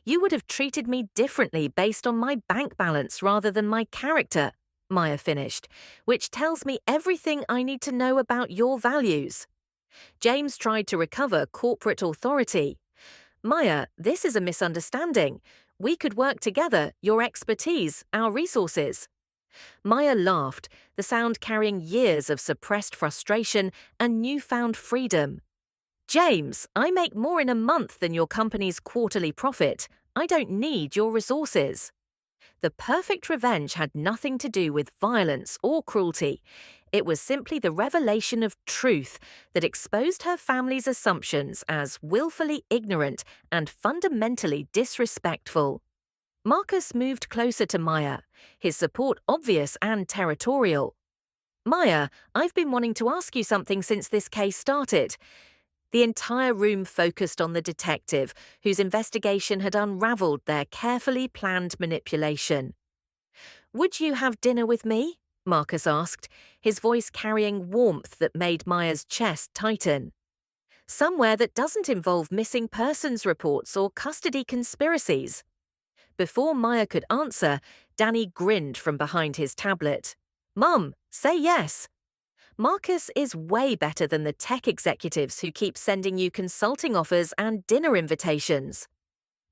Speaker 1: you would have treated me differently based on my bank balance rather than my character," Maya finished, "which tells me everything I need to know about your values." James tried to recover corporate authority. "Maya, this is a misunderstanding. We could work together, your expertise, our resources." Maya laughed, the sound carrying years of suppressed frustration and newfound freedom. "James, I make more in a month than your company's quarterly profit. I don't need your resources." The perfect revenge had nothing to do with violence or cruelty. It was simply the revelation of truth that exposed her family's assumptions as willfully ignorant and fundamentally disrespectful. Marcus moved closer to Maya, his support obvious and territorial. "Maya, I've been wanting to ask you something since this case started." The entire room focused on the detective, whose investigation had unraveled their carefully planned manipulation. "Would you have dinner with me?" Marcus asked, his voice carrying warmth that made Maya's chest tighten. "Somewhere that doesn't involve missing persons reports or custody conspiracies." Before Maya could answer, Danny grinned from behind his tablet. "Mum, say yes." Marcus is way better than the tech executives who keep sending you consulting offers and dinner invitations.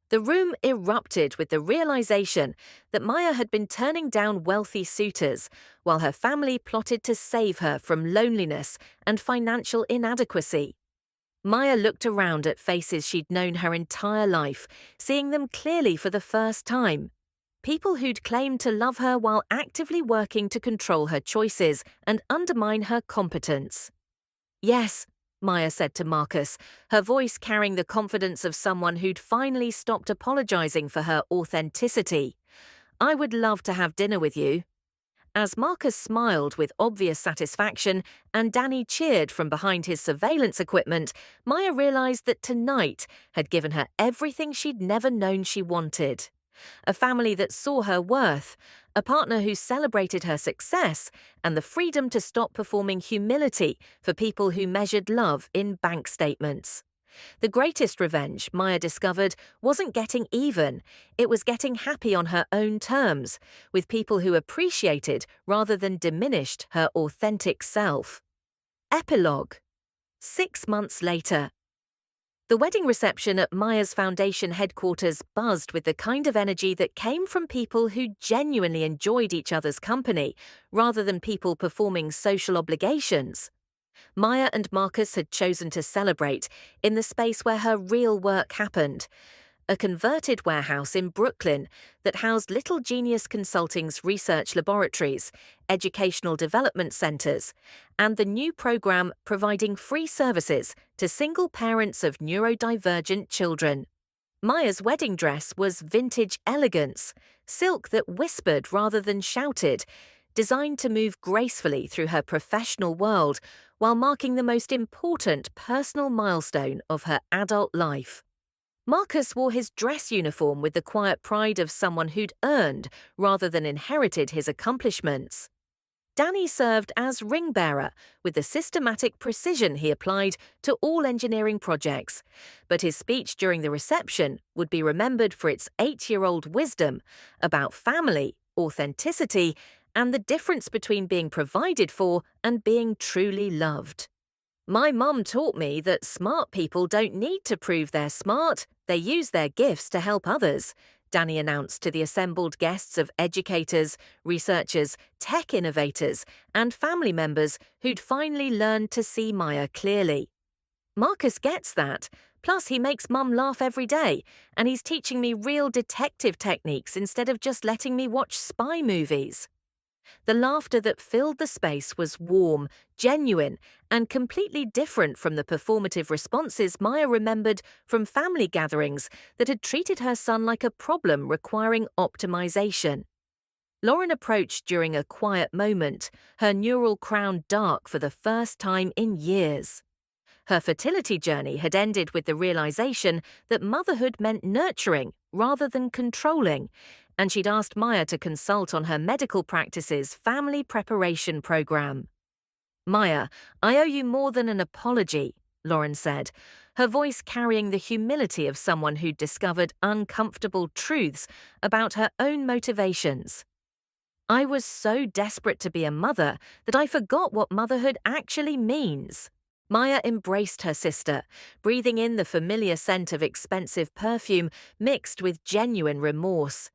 Speaker 1: The room erupted with the realization that Maya had been turning down wealthy suitors while her family plotted to save her from loneliness and financial inadequacy. Maya looked around at faces she'd known her entire life, seeing them clearly for the first time. People who'd claimed to love her while actively working to control her choices and undermine her competence. "Yes," Maya said to Marcus, her voice carrying the confidence of someone who'd finally stopped apologizing for her authenticity. "I would love to have dinner with you." As Marcus smiled with obvious satisfaction and Danny cheered from behind his surveillance equipment, Maya realized that tonight had given her everything she'd never known she wanted. A family that saw her worth, a partner who celebrated her success, and the freedom to stop performing humility for people who measured love in bank statements. The greatest revenge, Maya discovered, wasn't getting even. It was getting happy on her own terms, with people who appreciated rather than diminished her authentic self. Epilogue. 6 months later. The wedding reception at Maya's Foundation headquarters buzzed with the kind of energy that came from people who genuinely enjoyed each other's company, rather than people performing social obligations. Maya and Marcus had chosen to celebrate in the space where her real work happened, a converted warehouse in Brooklyn that housed Little Genius Consulting's research laboratories, educational development centers, and the new program providing free services to single parents of neurodivergent children. Maya's wedding dress was vintage elegance, silk that whispered rather than shouted, designed to move gracefully through her professional world while marking the most important personal milestone of her adult life. Marcus wore his dress uniform with the quiet pride of someone who'd earned rather than inherited his accomplishments. Danny served as ring bearer with the systematic precision he applied to all engineering projects, but his speech during the reception would be remembered for its 8-year-old wisdom about family, authenticity, and the difference between being provided for and being truly loved. "My mum taught me that smart people don't need to prove they're smart, they use their gifts to help others," Danny announced to the assembled guests of educators, researchers, tech innovators, and family members who'd finally learned to see Maya clearly. "Marcus gets that, plus he makes Mum laugh every day, and he's teaching me real detective techniques instead of just letting me watch spy movies." The laughter that filled the space was warm, genuine, and completely different from the performative responses Maya remembered from family gatherings that had treated her son like a problem requiring optimization. Lauren approached during a quiet moment, her neural crown dark for the first time in years. Her fertility journey had ended with the realization that motherhood meant nurturing rather than controlling, and she'd asked Maya to consult on her medical practice's family preparation program. "Maya, I owe you more than an apology," Lauren said, her voice carrying the humility of someone who'd discovered uncomfortable truths about her own motivations. "I was so desperate to be a mother that I forgot what motherhood actually means." Maya embraced her sister, breathing in the familiar scent of expensive perfume mixed with genuine remorse.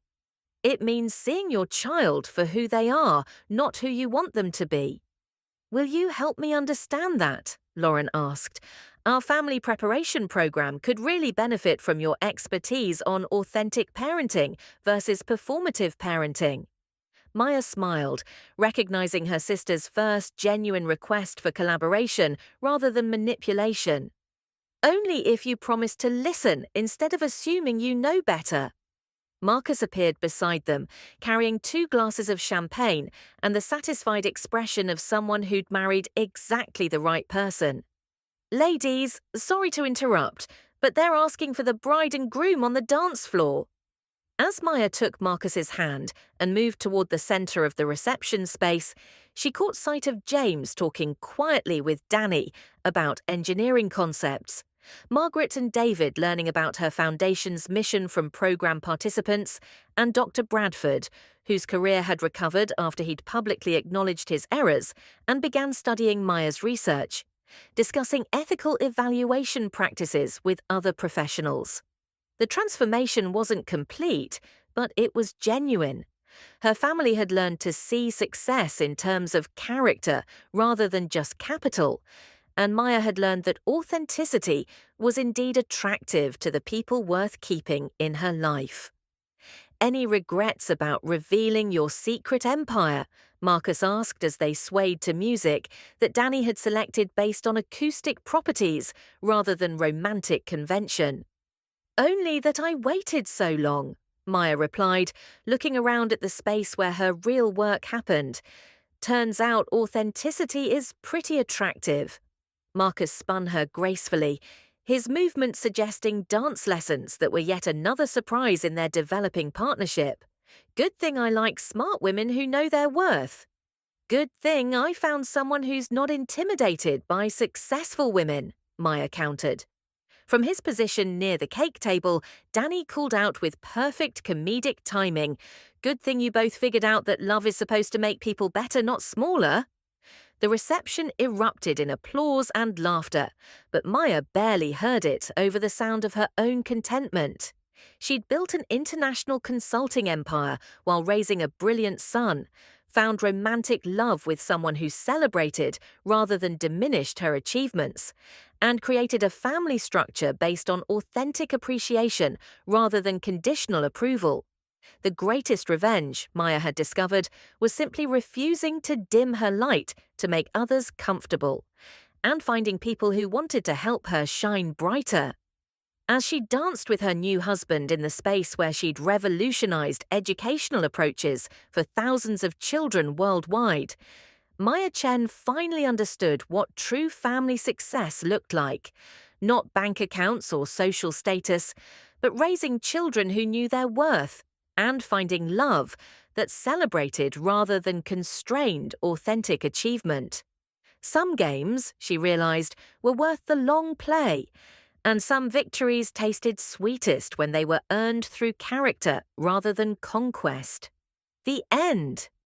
Speaker 1: "It means seeing your child for who they are, not who you want them to be." "Will you help me understand that?" Lauren asked. "Our family preparation program could really benefit from your expertise on authentic parenting versus performative parenting." Maya smiled, recognizing her sister's first genuine request for collaboration rather than manipulation. "Only if you promise to listen instead of assuming you know better." Marcus appeared beside them, carrying 2 glasses of champagne and the satisfied expression of someone who'd married exactly the right person. "Ladies, sorry to interrupt, but they're asking for the bride and groom on the dance floor." As Maya took Marcus's hand and moved toward the center of the reception space, she caught sight of James talking quietly with Danny about engineering concepts, Margaret and David learning about her foundation's mission from program participants, and Dr. Bradford, whose career had recovered after he'd publicly acknowledged his errors and began studying Maya's research, discussing ethical evaluation practices with other professionals. The transformation wasn't complete, but it was genuine. Her family had learned to see success in terms of character rather than just capital, and Maya had learned that authenticity was indeed attractive to the people worth keeping in her life. "Any regrets about revealing your secret empire?" Marcus asked as they swayed to music that Danny had selected based on acoustic properties rather than romantic convention. "Only that I waited so long," Maya replied, looking around at the space where her real work happened. "Turns out authenticity is pretty attractive." Marcus spun her gracefully, his movement suggesting dance lessons that were yet another surprise in their developing partnership. "Good thing I like smart women who know their worth." "Good thing I found someone who's not intimidated by successful women," Maya countered. From his position near the cake table, Danny called out with perfect comedic timing, "Good thing you both figured out that love is supposed to make people better, not smaller." The reception erupted in applause and laughter, but Maya barely heard it over the sound of her own contentment. She'd built an international consulting empire while raising a brilliant son, found romantic love with someone who celebrated rather than diminished her achievements, and created a family structure based on authentic appreciation rather than conditional approval. The greatest revenge, Maya had discovered, was simply refusing to dim her light to make others comfortable, and finding people who wanted to help her shine brighter. As she danced with her new husband in the space where she'd revolutionized educational approaches for thousands of children worldwide, Maya Chen finally understood what true family success looked like. Not bank accounts or social status, but raising children who knew their worth, and finding love that celebrated rather than constrained authentic achievement. Some games, she realized, were worth the long play, and some victories tasted sweetest when they were earned through character rather than conquest. The end.